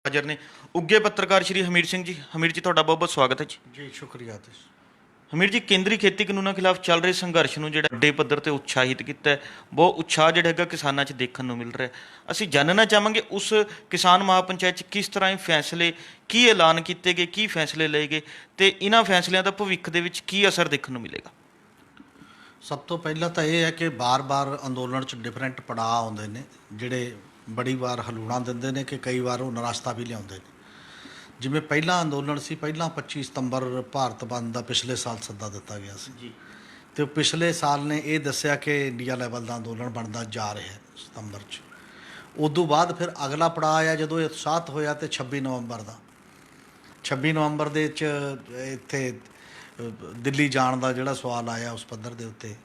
ਹਾਜ਼ਰ ਨੇ ਉੱਗੇ ਪੱਤਰਕਾਰ ਸ਼੍ਰੀ ਹਮੀਰ ਸਿੰਘ ਜੀ। ਹਮੀਰ ਜੀ, ਤੁਹਾਡਾ ਬਹੁਤ ਬਹੁਤ ਸਵਾਗਤ ਹੈ ਜੀ। ਜੀ ਸ਼ੁਕਰੀਆ ਆਤਿਸ਼। ਹਮੀਰ ਜੀ, ਕੇਂਦਰੀ ਖੇਤੀ ਕਾਨੂੰਨਾਂ ਖਿਲਾਫ ਚੱਲ ਰਹੇ ਸੰਘਰਸ਼ ਨੂੰ ਜਿਹੜਾ ਵੱਡੇ ਪੱਧਰ ਤੇ ਉਤਸ਼ਾਹਿਤ ਕੀਤਾ ਹੈ, ਬਹੁਤ ਉਤਸ਼ਾਹ ਜਿਹੜਾ ਹੈਗਾ ਕਿਸਾਨਾਂ 'ਚ ਦੇਖਣ ਨੂੰ ਮਿਲ ਰਿਹਾ। ਅਸੀਂ ਜਾਣਨਾ ਚਾਹਾਂਗੇ ਉਸ ਕਿਸਾਨ ਮਹਾਪੰਚਾਇਤ 'ਚ ਕਿਸ ਤਰ੍ਹਾਂ ਇਹ ਫੈਸਲੇ, ਕੀ ਐਲਾਨ ਕੀਤੇ ਗਏ, ਕੀ ਫੈਸਲੇ ਲਏ ਗਏ ਤੇ ਇਹਨਾਂ ਫੈਸਲਿਆਂ ਦਾ ਭਵਿੱਖ ਦੇ ਵਿੱਚ ਕੀ ਅਸਰ ਦੇਖਣ ਨੂੰ ਮਿਲੇਗਾ। ਸਭ ਤੋਂ ਪਹਿਲਾਂ ਤਾਂ ਇਹ ਹੈ ਕਿ ਬਾਰ-ਬਾਰ ਅੰਦੋਲਨ 'ਚ ਡਿਫਰੈਂਟ ਪੜਾਅ ਆਉਂਦੇ ਨੇ, ਜਿਹੜੇ ਬੜੀ ਵਾਰ ਹਲੂਣਾ ਦਿੰਦੇ ਨੇ ਕਿ ਕਈ ਵਾਰ ਉਹ ਨਿਰਾਸ਼ਤਾ ਵੀ ਲਿਆਉਂਦੇ ਨੇ। ਜਿਵੇਂ ਪਹਿਲਾ ਅੰਦੋਲਨ ਸੀ, ਪਹਿਲਾਂ 25 ਸਤੰਬਰ ਭਾਰਤ ਬੰਦ ਦਾ ਪਿਛਲੇ ਸਾਲ ਸੱਦਾ ਦਿੱਤਾ ਗਿਆ ਸੀ ਜੀ। ਤੇ ਪਿਛਲੇ ਸਾਲ ਨੇ ਇਹ ਦੱਸਿਆ ਕਿ ਇੰਡੀਆ ਲੈਵਲ ਦਾ ਅੰਦੋਲਨ ਬਣਦਾ ਜਾ ਰਿਹਾ ਹੈ ਸਤੰਬਰ 'ਚ। ਉਦੋਂ ਬਾਅਦ ਫਿਰ ਅਗਲਾ ਪੜਾਅ ਆਇਆ ਜਦੋਂ ਇਹ ਉਤਸ਼ਾਹਤ ਹੋਇਆ ਤੇ 26 ਨਵੰਬਰ ਦੇ 'ਚ ਇੱਥੇ ਦਿੱਲੀ ਜਾਣ ਦਾ ਜਿਹੜਾ ਸਵਾਲ ਆਇਆ ਉਸ ਪੱਧਰ ਦੇ ਉੱਤੇ।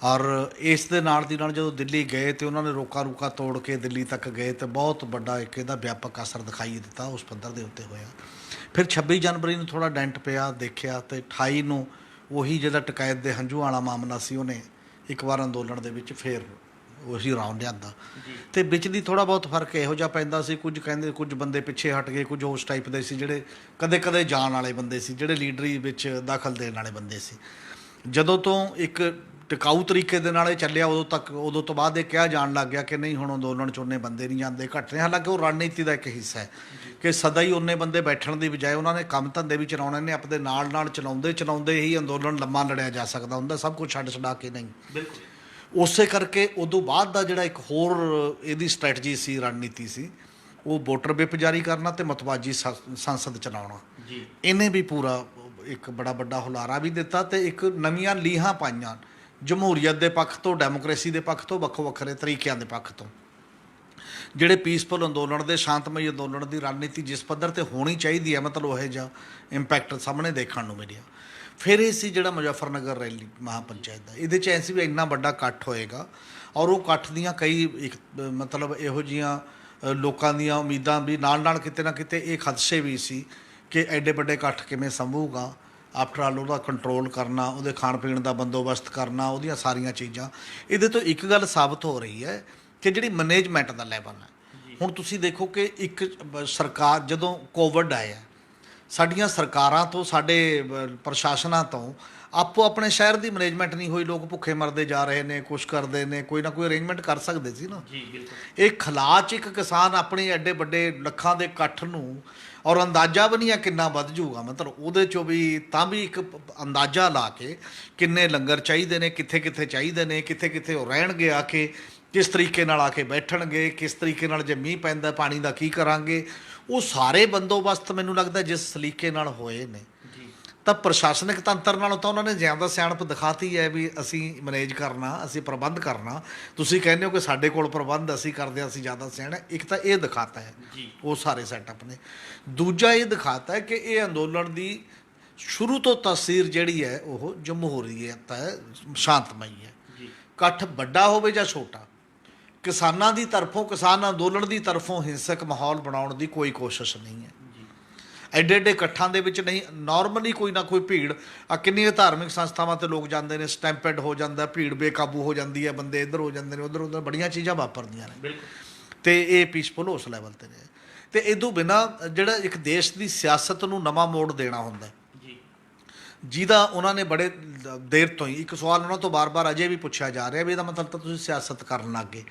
ਔਰ ਇਸ ਦੇ ਨਾਲ ਦੀ ਨਾਲ ਜਦੋਂ ਦਿੱਲੀ ਗਏ ਤੇ ਉਹਨਾਂ ਨੇ ਰੋਕਾ ਤੋੜ ਕੇ ਦਿੱਲੀ ਤੱਕ ਗਏ ਤੇ ਬਹੁਤ ਵੱਡਾ ਇੱਕ ਇਹਦਾ ਵਿਆਪਕ ਅਸਰ ਦਿਖਾਈ ਦਿੱਤਾ ਉਸ ਪੱਧਰ ਦੇ ਉੱਤੇ ਹੋਇਆ। ਫਿਰ 26 ਜਨਵਰੀ ਨੂੰ ਥੋੜ੍ਹਾ ਡੈਂਟ ਪਿਆ ਦੇਖਿਆ ਤੇ 28 ਨੂੰ ਉਹੀ ਜਿਹੜਾ ਟਕਾਇਤ ਦੇ ਹੰਝੂਆਂ ਵਾਲਾ ਮਾਮਲਾ ਸੀ, ਉਹਨੇ ਇੱਕ ਵਾਰ ਅੰਦੋਲਨ ਦੇ ਵਿੱਚ ਫੇਰ ਉਹੀ ਰਾਉਂਡ ਲਿਆਂਦਾ। ਤੇ ਵਿੱਚ ਦੀ ਥੋੜ੍ਹਾ ਬਹੁਤ ਫਰਕ ਇਹੋ ਜਿਹਾ ਪੈਂਦਾ ਸੀ, ਕੁਝ ਕਹਿੰਦੇ ਕੁਝ ਬੰਦੇ ਪਿੱਛੇ ਹਟ ਗਏ, ਕੁਝ ਉਸ ਟਾਈਪ ਦੇ ਸੀ ਜਿਹੜੇ ਕਦੇ ਜਾਣ ਵਾਲੇ ਬੰਦੇ ਸੀ, ਜਿਹੜੇ ਲੀਡਰੀ ਵਿੱਚ ਦਖਲ ਦੇਣ ਵਾਲੇ ਬੰਦੇ ਸੀ। ਜਦੋਂ ਤੋਂ ਇੱਕ ਟਿਕਾਊ ਤਰੀਕੇ ਦੇ ਨਾਲ ਇਹ ਚੱਲਿਆ ਉਦੋਂ ਤੋਂ ਬਾਅਦ ਇਹ ਕਿਹਾ ਜਾਣ ਲੱਗ ਗਿਆ ਕਿ ਨਹੀਂ, ਹੁਣ ਅੰਦੋਲਨ 'ਚ ਉਨੇ ਬੰਦੇ ਨਹੀਂ ਜਾਂਦੇ, ਘੱਟ ਨੇ। ਹਾਲਾਂਕਿ ਉਹ ਰਣਨੀਤੀ ਦਾ ਇੱਕ ਹਿੱਸਾ ਹੈ ਕਿ ਸਦਾ ਹੀ ਉਨੇ ਬੰਦੇ ਬੈਠਣ ਦੀ ਬਜਾਏ ਉਹਨਾਂ ਨੇ ਕੰਮ ਧੰਦੇ ਵੀ ਚਲਾਉਣੇ ਨੇ, ਆਪਣੇ ਨਾਲ ਚਲਾਉਂਦੇ ਹੀ ਅੰਦੋਲਨ ਲੰਮਾ ਲੜਿਆ ਜਾ ਸਕਦਾ ਹੁੰਦਾ, ਸਭ ਕੁਝ ਛੱਡ ਛਡਾ ਕੇ ਨਹੀਂ। ਬਿਲਕੁਲ। ਉਸੇ ਕਰਕੇ ਉਦੋਂ ਬਾਅਦ ਦਾ ਜਿਹੜਾ ਇੱਕ ਹੋਰ ਇਹਦੀ ਸਟ੍ਰੈਟਜੀ ਸੀ, ਰਣਨੀਤੀ ਸੀ, ਉਹ ਵੋਟਰ ਵਿਪ ਜਾਰੀ ਕਰਨਾ ਤੇ ਮਤਵਾਜੀ ਸੰਸਦ ਚਲਾਉਣਾ। ਜੀ। ਇਹਨੇ ਵੀ ਪੂਰਾ ਇੱਕ ਬੜਾ ਵੱਡਾ ਹੁਲਾਰਾ ਵੀ ਦਿੱਤਾ ਤੇ ਇੱਕ ਨਵੀਆਂ ਲੀਹਾਂ ਪਾਈਆਂ ਜਮਹੂਰੀਅਤ ਦੇ ਪੱਖ ਤੋਂ, ਡੈਮੋਕ੍ਰੇਸੀ ਦੇ ਪੱਖ ਤੋਂ, ਵੱਖੋ ਵੱਖਰੇ ਤਰੀਕਿਆਂ ਦੇ ਪੱਖ ਤੋਂ। ਜਿਹੜੇ ਪੀਸਫੁਲ ਅੰਦੋਲਨ ਦੇ, ਸ਼ਾਂਤਮਈ ਅੰਦੋਲਨ ਦੀ ਰਣਨੀਤੀ ਜਿਸ ਪੱਧਰ ਤੇ ਹੋਣੀ ਚਾਹੀਦੀ ਹੈ, ਮਤਲਬ ਉਹ ਜਿਹਾ ਇੰਪੈਕਟ ਸਾਹਮਣੇ ਦੇਖਣ ਨੂੰ ਮਿਲਿਆ। ਫਿਰ ਇਹ ਸੀ ਜਿਹੜਾ ਮੁਜ਼ੱਫਰਨਗਰ ਰੈਲੀ ਮਹਾਪੰਚਾਇਤ ਦਾ। ਇਹਦੇ 'ਚ ਐਂ ਸੀ ਵੀ ਇੰਨਾ ਵੱਡਾ ਇਕੱਠ ਹੋਏਗਾ ਔਰ ਉਹ ਇਕੱਠ ਦੀਆਂ ਕਈ ਮਤਲਬ ਇਹੋ ਜਿਹੀਆਂ ਲੋਕਾਂ ਦੀਆਂ ਉਮੀਦਾਂ ਵੀ ਨਾਲ ਕਿਤੇ ਨਾ ਕਿਤੇ ਇਹ ਖਦਸ਼ੇ ਵੀ ਸੀ ਕਿ ਐਡੇ ਵੱਡੇ ਇਕੱਠ ਕਿਵੇਂ ਸੰਭੂਗਾ। ਆਫਟਰ ਆਲ ਉਹਦਾ ਕੰਟਰੋਲ ਕਰਨਾ, ਉਹਦੇ ਖਾਣ ਪੀਣ ਦਾ ਬੰਦੋਬਸਤ ਕਰਨਾ, ਉਹਦੀਆਂ ਸਾਰੀਆਂ ਚੀਜ਼ਾਂ। ਇਹਦੇ ਤੋਂ ਇੱਕ ਗੱਲ ਸਾਬਤ ਹੋ ਰਹੀ ਹੈ ਕਿ ਜਿਹੜੀ ਮੈਨੇਜਮੈਂਟ ਦਾ ਲੈਵਲ ਹੈ। ਹੁਣ ਤੁਸੀਂ ਦੇਖੋ ਕਿ ਇੱਕ ਸਰਕਾਰ, ਜਦੋਂ ਕੋਵਿਡ ਆਇਆ, ਸਾਡੀਆਂ ਸਰਕਾਰਾਂ ਤੋਂ, ਸਾਡੇ ਪ੍ਰਸ਼ਾਸਨਾਂ ਤੋਂ ਆਪੋ ਆਪਣੇ ਸ਼ਹਿਰ ਦੀ ਮੈਨੇਜਮੈਂਟ ਨਹੀਂ ਹੋਈ। ਲੋਕ ਭੁੱਖੇ ਮਰਦੇ ਜਾ ਰਹੇ ਨੇ, ਕੁਛ ਕਰਦੇ ਨੇ, ਕੋਈ ਨਾ ਕੋਈ ਅਰੇਂਜਮੈਂਟ ਕਰ ਸਕਦੇ ਸੀ ਨਾ। ਜੀ ਬਿਲਕੁਲ। ਇਹ ਖਲਾਅ 'ਚ ਇੱਕ ਕਿਸਾਨ ਆਪਣੀ ਐਡੇ ਵੱਡੇ ਲੱਖਾਂ ਦੇ ਇਕੱਠ ਨੂੰ, ਔਰ ਅੰਦਾਜ਼ਾ ਵੀ ਨਹੀਂ ਆ ਕਿੰਨਾ ਵੱਧ ਜਾਊਗਾ, ਮਤਲਬ ਉਹਦੇ 'ਚੋਂ ਵੀ ਤਾਂ ਵੀ ਇੱਕ ਅੰਦਾਜ਼ਾ ਲਾ ਕੇ ਕਿੰਨੇ ਲੰਗਰ ਚਾਹੀਦੇ ਨੇ, ਕਿੱਥੇ ਚਾਹੀਦੇ ਨੇ, ਕਿੱਥੇ ਉਹ ਰਹਿਣਗੇ, ਆ ਕੇ ਕਿਸ ਤਰੀਕੇ ਨਾਲ ਆ ਕੇ ਬੈਠਣਗੇ, ਕਿਸ ਤਰੀਕੇ ਨਾਲ ਜੇ ਮੀਂਹ ਪੈਂਦਾ ਪਾਣੀ ਦਾ ਕੀ ਕਰਾਂਗੇ, ਉਹ ਸਾਰੇ ਬੰਦੋਬਸਤ ਮੈਨੂੰ ਲੱਗਦਾ ਜਿਸ ਸਲੀਕੇ ਨਾਲ ਹੋਏ ਨੇ ਤਾਂ ਪ੍ਰਸ਼ਾਸਨਿਕ ਤੰਤਰ ਨਾਲੋਂ ਤਾਂ ਉਹਨਾਂ ਨੇ ਜ਼ਿਆਦਾ ਸਿਆਣਪ ਦਿਖਾਤੀ ਹੈ ਵੀ ਅਸੀਂ ਮੈਨੇਜ ਕਰਨਾ, ਅਸੀਂ ਪ੍ਰਬੰਧ ਕਰਨਾ। ਤੁਸੀਂ ਕਹਿੰਦੇ ਹੋ ਕਿ ਸਾਡੇ ਕੋਲ ਪ੍ਰਬੰਧ ਅਸੀਂ ਕਰਦੇ ਹਾਂ, ਅਸੀਂ ਜ਼ਿਆਦਾ ਸਿਆਣੇ। ਇੱਕ ਤਾਂ ਇਹ ਦਿਖਾਤਾ ਹੈ ਉਹ ਸਾਰੇ ਸੈਟਅਪ ਨੇ। ਦੂਜਾ ਇਹ ਦਿਖਾਤਾ ਹੈ ਕਿ ਇਹ ਅੰਦੋਲਨ ਦੀ ਸ਼ੁਰੂ ਤੋਂ ਤਸਵੀਰ ਜਿਹੜੀ ਹੈ ਉਹ ਜਮਹੂਰੀਅਤ ਹੈ, ਸ਼ਾਂਤਮਈ ਹੈ। ਇਕੱਠ ਵੱਡਾ ਹੋਵੇ ਜਾਂ ਛੋਟਾ, ਕਿਸਾਨਾਂ ਦੀ ਤਰਫੋਂ, ਕਿਸਾਨ ਅੰਦੋਲਨ ਦੀ ਤਰਫੋਂ ਹਿੰਸਕ ਮਾਹੌਲ ਬਣਾਉਣ ਦੀ ਕੋਈ ਕੋਸ਼ਿਸ਼ ਨਹੀਂ ਹੈ। ਐਡੇ ਇਕੱਠਾਂ ਦੇ ਵਿੱਚ ਨਹੀਂ, ਨਾਰਮਲੀ ਕੋਈ ਨਾ ਕੋਈ ਭੀੜ, ਕਿੰਨੀਆਂ ਧਾਰਮਿਕ ਸੰਸਥਾਵਾਂ 'ਤੇ ਲੋਕ ਜਾਂਦੇ ਨੇ, ਸਟੈਂਪੈਡ ਹੋ ਜਾਂਦਾ, ਭੀੜ ਬੇਕਾਬੂ ਹੋ ਜਾਂਦੀ ਹੈ, ਬੰਦੇ ਇੱਧਰ ਹੋ ਜਾਂਦੇ ਨੇ, ਉੱਧਰ ਬੜੀਆਂ ਚੀਜ਼ਾਂ ਵਾਪਰਦੀਆਂ ਨੇ। ਅਤੇ ਇਹ ਪੀਸਫੁਲ ਉਸ ਲੈਵਲ 'ਤੇ ਨੇ। ਅਤੇ ਇਹ ਤੋਂ ਬਿਨਾਂ ਜਿਹੜਾ ਇੱਕ ਦੇਸ਼ ਦੀ ਸਿਆਸਤ ਨੂੰ ਨਵਾਂ ਮੋੜ ਦੇਣਾ ਹੁੰਦਾ, ਜਿਹਦਾ ਉਹਨਾਂ ਨੇ ਬੜੇ ਦੇਰ ਤੋਂ ਹੀ, ਇੱਕ ਸਵਾਲ ਉਹਨਾਂ ਤੋਂ ਬਾਰ-ਬਾਰ ਅਜੇ ਵੀ ਪੁੱਛਿਆ ਜਾ ਰਿਹਾ ਵੀ ਇਹਦਾ ਮਤਲਬ ਤਾਂ ਤੁਸੀਂ ਸਿਆਸਤ ਕਰਨ ਲੱਗ ਗਏ।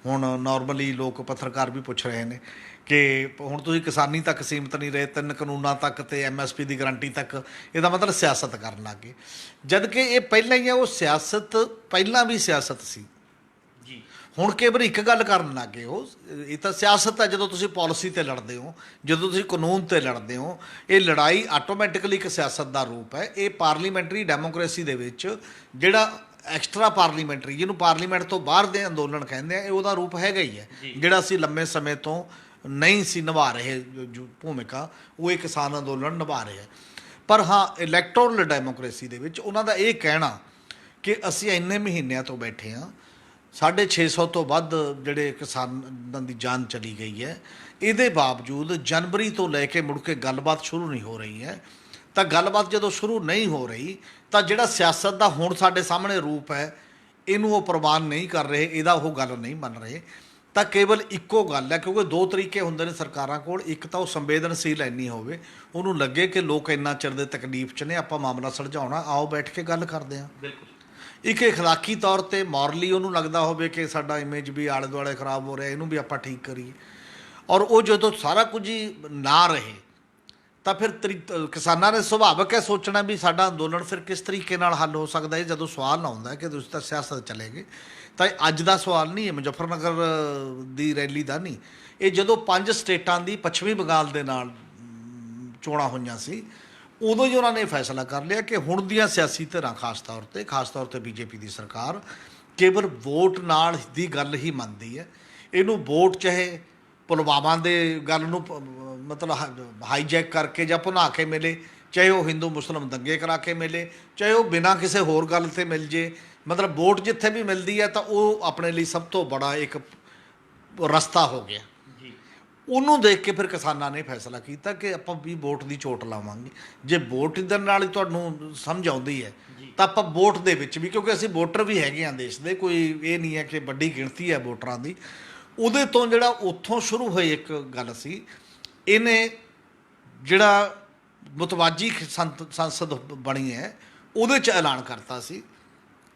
ਹੁਣ ਨਾਰਮਲੀ ਲੋਕ, ਪੱਤਰਕਾਰ ਵੀ ਪੁੱਛ ਰਹੇ ਨੇ ਕਿ ਹੁਣ ਤੁਸੀਂ ਕਿਸਾਨੀ ਤੱਕ ਸੀਮਤ ਨਹੀਂ ਰਹੇ, 3 ਕਾਨੂੰਨਾਂ ਤੱਕ ਤੇ MSP ਦੀ ਗਰੰਟੀ ਤੱਕ, ਇਹਦਾ ਮਤਲਬ ਸਿਆਸਤ ਕਰਨ ਲੱਗ ਗਏ। ਜਦ ਕਿ ਇਹ ਪਹਿਲਾਂ ਹੀ ਹੈ, ਉਹ ਸਿਆਸਤ ਪਹਿਲਾਂ ਵੀ ਸਿਆਸਤ ਸੀ। ਹੁਣ ਕਈ ਵਾਰ ਇੱਕ ਗੱਲ ਕਰਨ ਲੱਗ ਗਏ ਉਹ, ਇਹ ਤਾਂ ਸਿਆਸਤ ਹੈ ਜਦੋਂ ਤੁਸੀਂ ਪਾਲਿਸੀ 'ਤੇ ਲੜਦੇ ਹੋ, ਜਦੋਂ ਤੁਸੀਂ ਕਾਨੂੰਨ 'ਤੇ ਲੜਦੇ ਹੋ। ਇਹ ਲੜਾਈ ਆਟੋਮੈਟਿਕਲੀ ਇੱਕ ਸਿਆਸਤ ਦਾ ਰੂਪ ਹੈ। ਇਹ ਪਾਰਲੀਮੈਂਟਰੀ ਡੈਮੋਕ੍ਰੇਸੀ ਦੇ ਵਿੱਚ ਜਿਹੜਾ ਐਕਸਟਰਾ ਪਾਰਲੀਮੈਂਟਰੀ, ਜਿਹਨੂੰ ਪਾਰਲੀਮੈਂਟ ਤੋਂ ਬਾਹਰ ਦੇ ਅੰਦੋਲਨ ਕਹਿੰਦੇ ਆ, ਇਹ ਉਹਦਾ ਰੂਪ ਹੈਗਾ ਹੀ ਹੈ, ਜਿਹੜਾ ਅਸੀਂ ਲੰਮੇ ਸਮੇਂ ਤੋਂ ਨਹੀਂ ਸੀ ਨਿਭਾ ਰਹੇ ਜੋ ਭੂਮਿਕਾ, ਉਹ ਇਹ ਕਿਸਾਨ ਅੰਦੋਲਨ ਨਿਭਾ ਰਿਹਾ। ਪਰ ਹਾਂ, ਇਲੈਕਟੋਰਲ ਡੈਮੋਕ੍ਰੇਸੀ ਦੇ ਵਿੱਚ ਉਹਨਾਂ ਦਾ ਇਹ ਕਹਿਣਾ ਕਿ ਅਸੀਂ ਇੰਨੇ ਮਹੀਨਿਆਂ ਤੋਂ ਬੈਠੇ ਹਾਂ, 650 ਤੋਂ ਵੱਧ ਜਿਹੜੇ ਕਿਸਾਨਾਂ ਦੀ ਜਾਨ ਚਲੀ ਗਈ ਹੈ, ਇਹਦੇ ਬਾਵਜੂਦ ਜਨਵਰੀ ਤੋਂ ਲੈ ਕੇ ਮੁੜ ਕੇ ਗੱਲਬਾਤ ਸ਼ੁਰੂ ਨਹੀਂ ਹੋ ਰਹੀ ਹੈ। ਤਾਂ ਗੱਲਬਾਤ ਜਦੋਂ ਸ਼ੁਰੂ ਨਹੀਂ ਹੋ ਰਹੀ ਤਾਂ ਜਿਹੜਾ ਸਿਆਸਤ ਦਾ ਹੁਣ ਸਾਡੇ ਸਾਹਮਣੇ ਰੂਪ ਹੈ, ਇਹਨੂੰ ਉਹ ਪ੍ਰਵਾਨ ਨਹੀਂ ਕਰ ਰਹੇ, ਇਹਦਾ ਉਹ ਗੱਲ ਨਹੀਂ ਮੰਨ ਰਹੇ। ਤਾਂ ਕੇਵਲ ਇੱਕੋ ਗੱਲ ਹੈ, ਕਿਉਂਕਿ ਦੋ ਤਰੀਕੇ ਹੁੰਦੇ ਨੇ ਸਰਕਾਰਾਂ ਕੋਲ। ਇੱਕ ਤਾਂ ਉਹ ਸੰਵੇਦਨਸ਼ੀਲ ਇੰਨੀ ਹੋਵੇ, ਉਹਨੂੰ ਲੱਗੇ ਕਿ ਲੋਕ ਇੰਨਾ ਚਿਰ ਦੇ ਤਕਲੀਫ 'ਚ ਨੇ, ਆਪਾਂ ਮਾਮਲਾ ਸੁਲਝਾਉਣਾ, ਆਓ ਬੈਠ ਕੇ ਗੱਲ ਕਰਦੇ ਹਾਂ। ਬਿਲਕੁਲ। ਇੱਕ ਇਖਲਾਕੀ ਤੌਰ ਤੇ ਮੋਰਲੀ ਉਹਨੂੰ ਲੱਗਦਾ ਹੋਵੇ ਕਿ ਸਾਡਾ ਇਮੇਜ ਵੀ ਆਲੇ ਦੁਆਲੇ ਖਰਾਬ ਹੋ ਰਿਹਾ, ਇਹਨੂੰ ਵੀ ਆਪਾਂ ਠੀਕ ਕਰੀਏ। ਔਰ ਉਹ ਜਦੋਂ ਸਾਰਾ ਕੁਝ ਹੀ ਨਾ ਰਹੇ ਤਾਂ ਫਿਰ ਕਿਸਾਨਾਂ ਨੇ ਸੁਭਾਵਿਕ ਹੈ ਸੋਚਣਾ ਵੀ ਸਾਡਾ ਅੰਦੋਲਨ ਫਿਰ ਕਿਸ ਤਰੀਕੇ ਨਾਲ ਹੱਲ ਹੋ ਸਕਦਾ ਹੈ। ਜਦੋਂ ਸਵਾਲ ਆਉਂਦਾ ਕਿ ਤੁਸੀਂ ਤਾਂ ਸਿਆਸਤ ਚਲੇ ਗਏ, ਤਾਂ ਇਹ ਅੱਜ ਦਾ ਸਵਾਲ ਨਹੀਂ ਹੈ, ਮੁਜ਼ੱਫਰਨਗਰ ਦੀ ਰੈਲੀ ਦਾ ਨਹੀਂ, ਇਹ ਜਦੋਂ 5 ਸਟੇਟਾਂ ਦੀ ਪੱਛਮੀ ਬੰਗਾਲ ਦੇ ਨਾਲ ਚੋਣਾਂ ਹੋਈਆਂ ਸੀ, ਉਦੋਂ ਹੀ ਉਹਨਾਂ ਨੇ ਫੈਸਲਾ ਕਰ ਲਿਆ ਕਿ ਹੁਣ ਦੀਆਂ ਸਿਆਸੀ ਧਿਰਾਂ ਖਾਸ ਤੌਰ ਤੇ ਬੀਜੇਪੀ ਦੀ ਸਰਕਾਰ ਕੇਵਲ ਵੋਟ ਨਾਲ ਦੀ ਗੱਲ ਹੀ ਮੰਨਦੀ ਹੈ। ਇਹਨੂੰ ਵੋਟ ਚਾਹੇ ਪੁਲਵਾਮਾ ਦੇ ਗੱਲ ਨੂੰ ਮਤਲਬ ਹਾਈਜੈਕ ਕਰਕੇ ਜਾਂ ਭੁਨਾ ਕੇ ਮਿਲੇ, ਚਾਹੇ ਉਹ ਹਿੰਦੂ ਮੁਸਲਿਮ ਦੰਗੇ ਕਰਾ ਕੇ ਮਿਲੇ, ਚਾਹੇ ਉਹ ਬਿਨਾਂ ਕਿਸੇ ਹੋਰ ਗੱਲ 'ਤੇ ਮਿਲ ਜੇ, ਮਤਲਬ ਵੋਟ ਜਿੱਥੇ ਵੀ ਮਿਲਦੀ ਹੈ ਤਾਂ ਉਹ ਆਪਣੇ ਲਈ ਸਭ ਤੋਂ ਬੜਾ ਇੱਕ ਰਸਤਾ ਹੋ ਗਿਆ। ਉਹਨੂੰ ਦੇਖ ਕੇ ਫਿਰ ਕਿਸਾਨਾਂ ਨੇ ਫੈਸਲਾ ਕੀਤਾ ਕਿ ਆਪਾਂ ਵੀ ਵੋਟ ਦੀ ਚੋਟ ਲਾਵਾਂਗੇ। ਜੇ ਵੋਟ ਦੇ ਨਾਲ ਹੀ ਤੁਹਾਨੂੰ ਸਮਝ ਆਉਂਦੀ ਹੈ ਤਾਂ ਆਪਾਂ ਵੋਟ ਦੇ ਵਿੱਚ ਵੀ, ਕਿਉਂਕਿ ਅਸੀਂ ਵੋਟਰ ਵੀ ਹੈਗੇ ਹਾਂ ਦੇਸ਼ ਦੇ, ਕੋਈ ਇਹ ਨਹੀਂ ਹੈ ਕਿ ਵੱਡੀ ਗਿਣਤੀ ਹੈ ਵੋਟਰਾਂ ਦੀ। ਉਹਦੇ ਤੋਂ ਜਿਹੜਾ ਉੱਥੋਂ ਸ਼ੁਰੂ ਹੋਈ ਇੱਕ ਗੱਲ ਸੀ, ਇਹਨੇ ਜਿਹੜਾ ਮੁਤਵਾਜੀ ਸੰਸਦ ਬਣੀ ਹੈ ਉਹਦੇ 'ਚ ਐਲਾਨ ਕਰਤਾ ਸੀ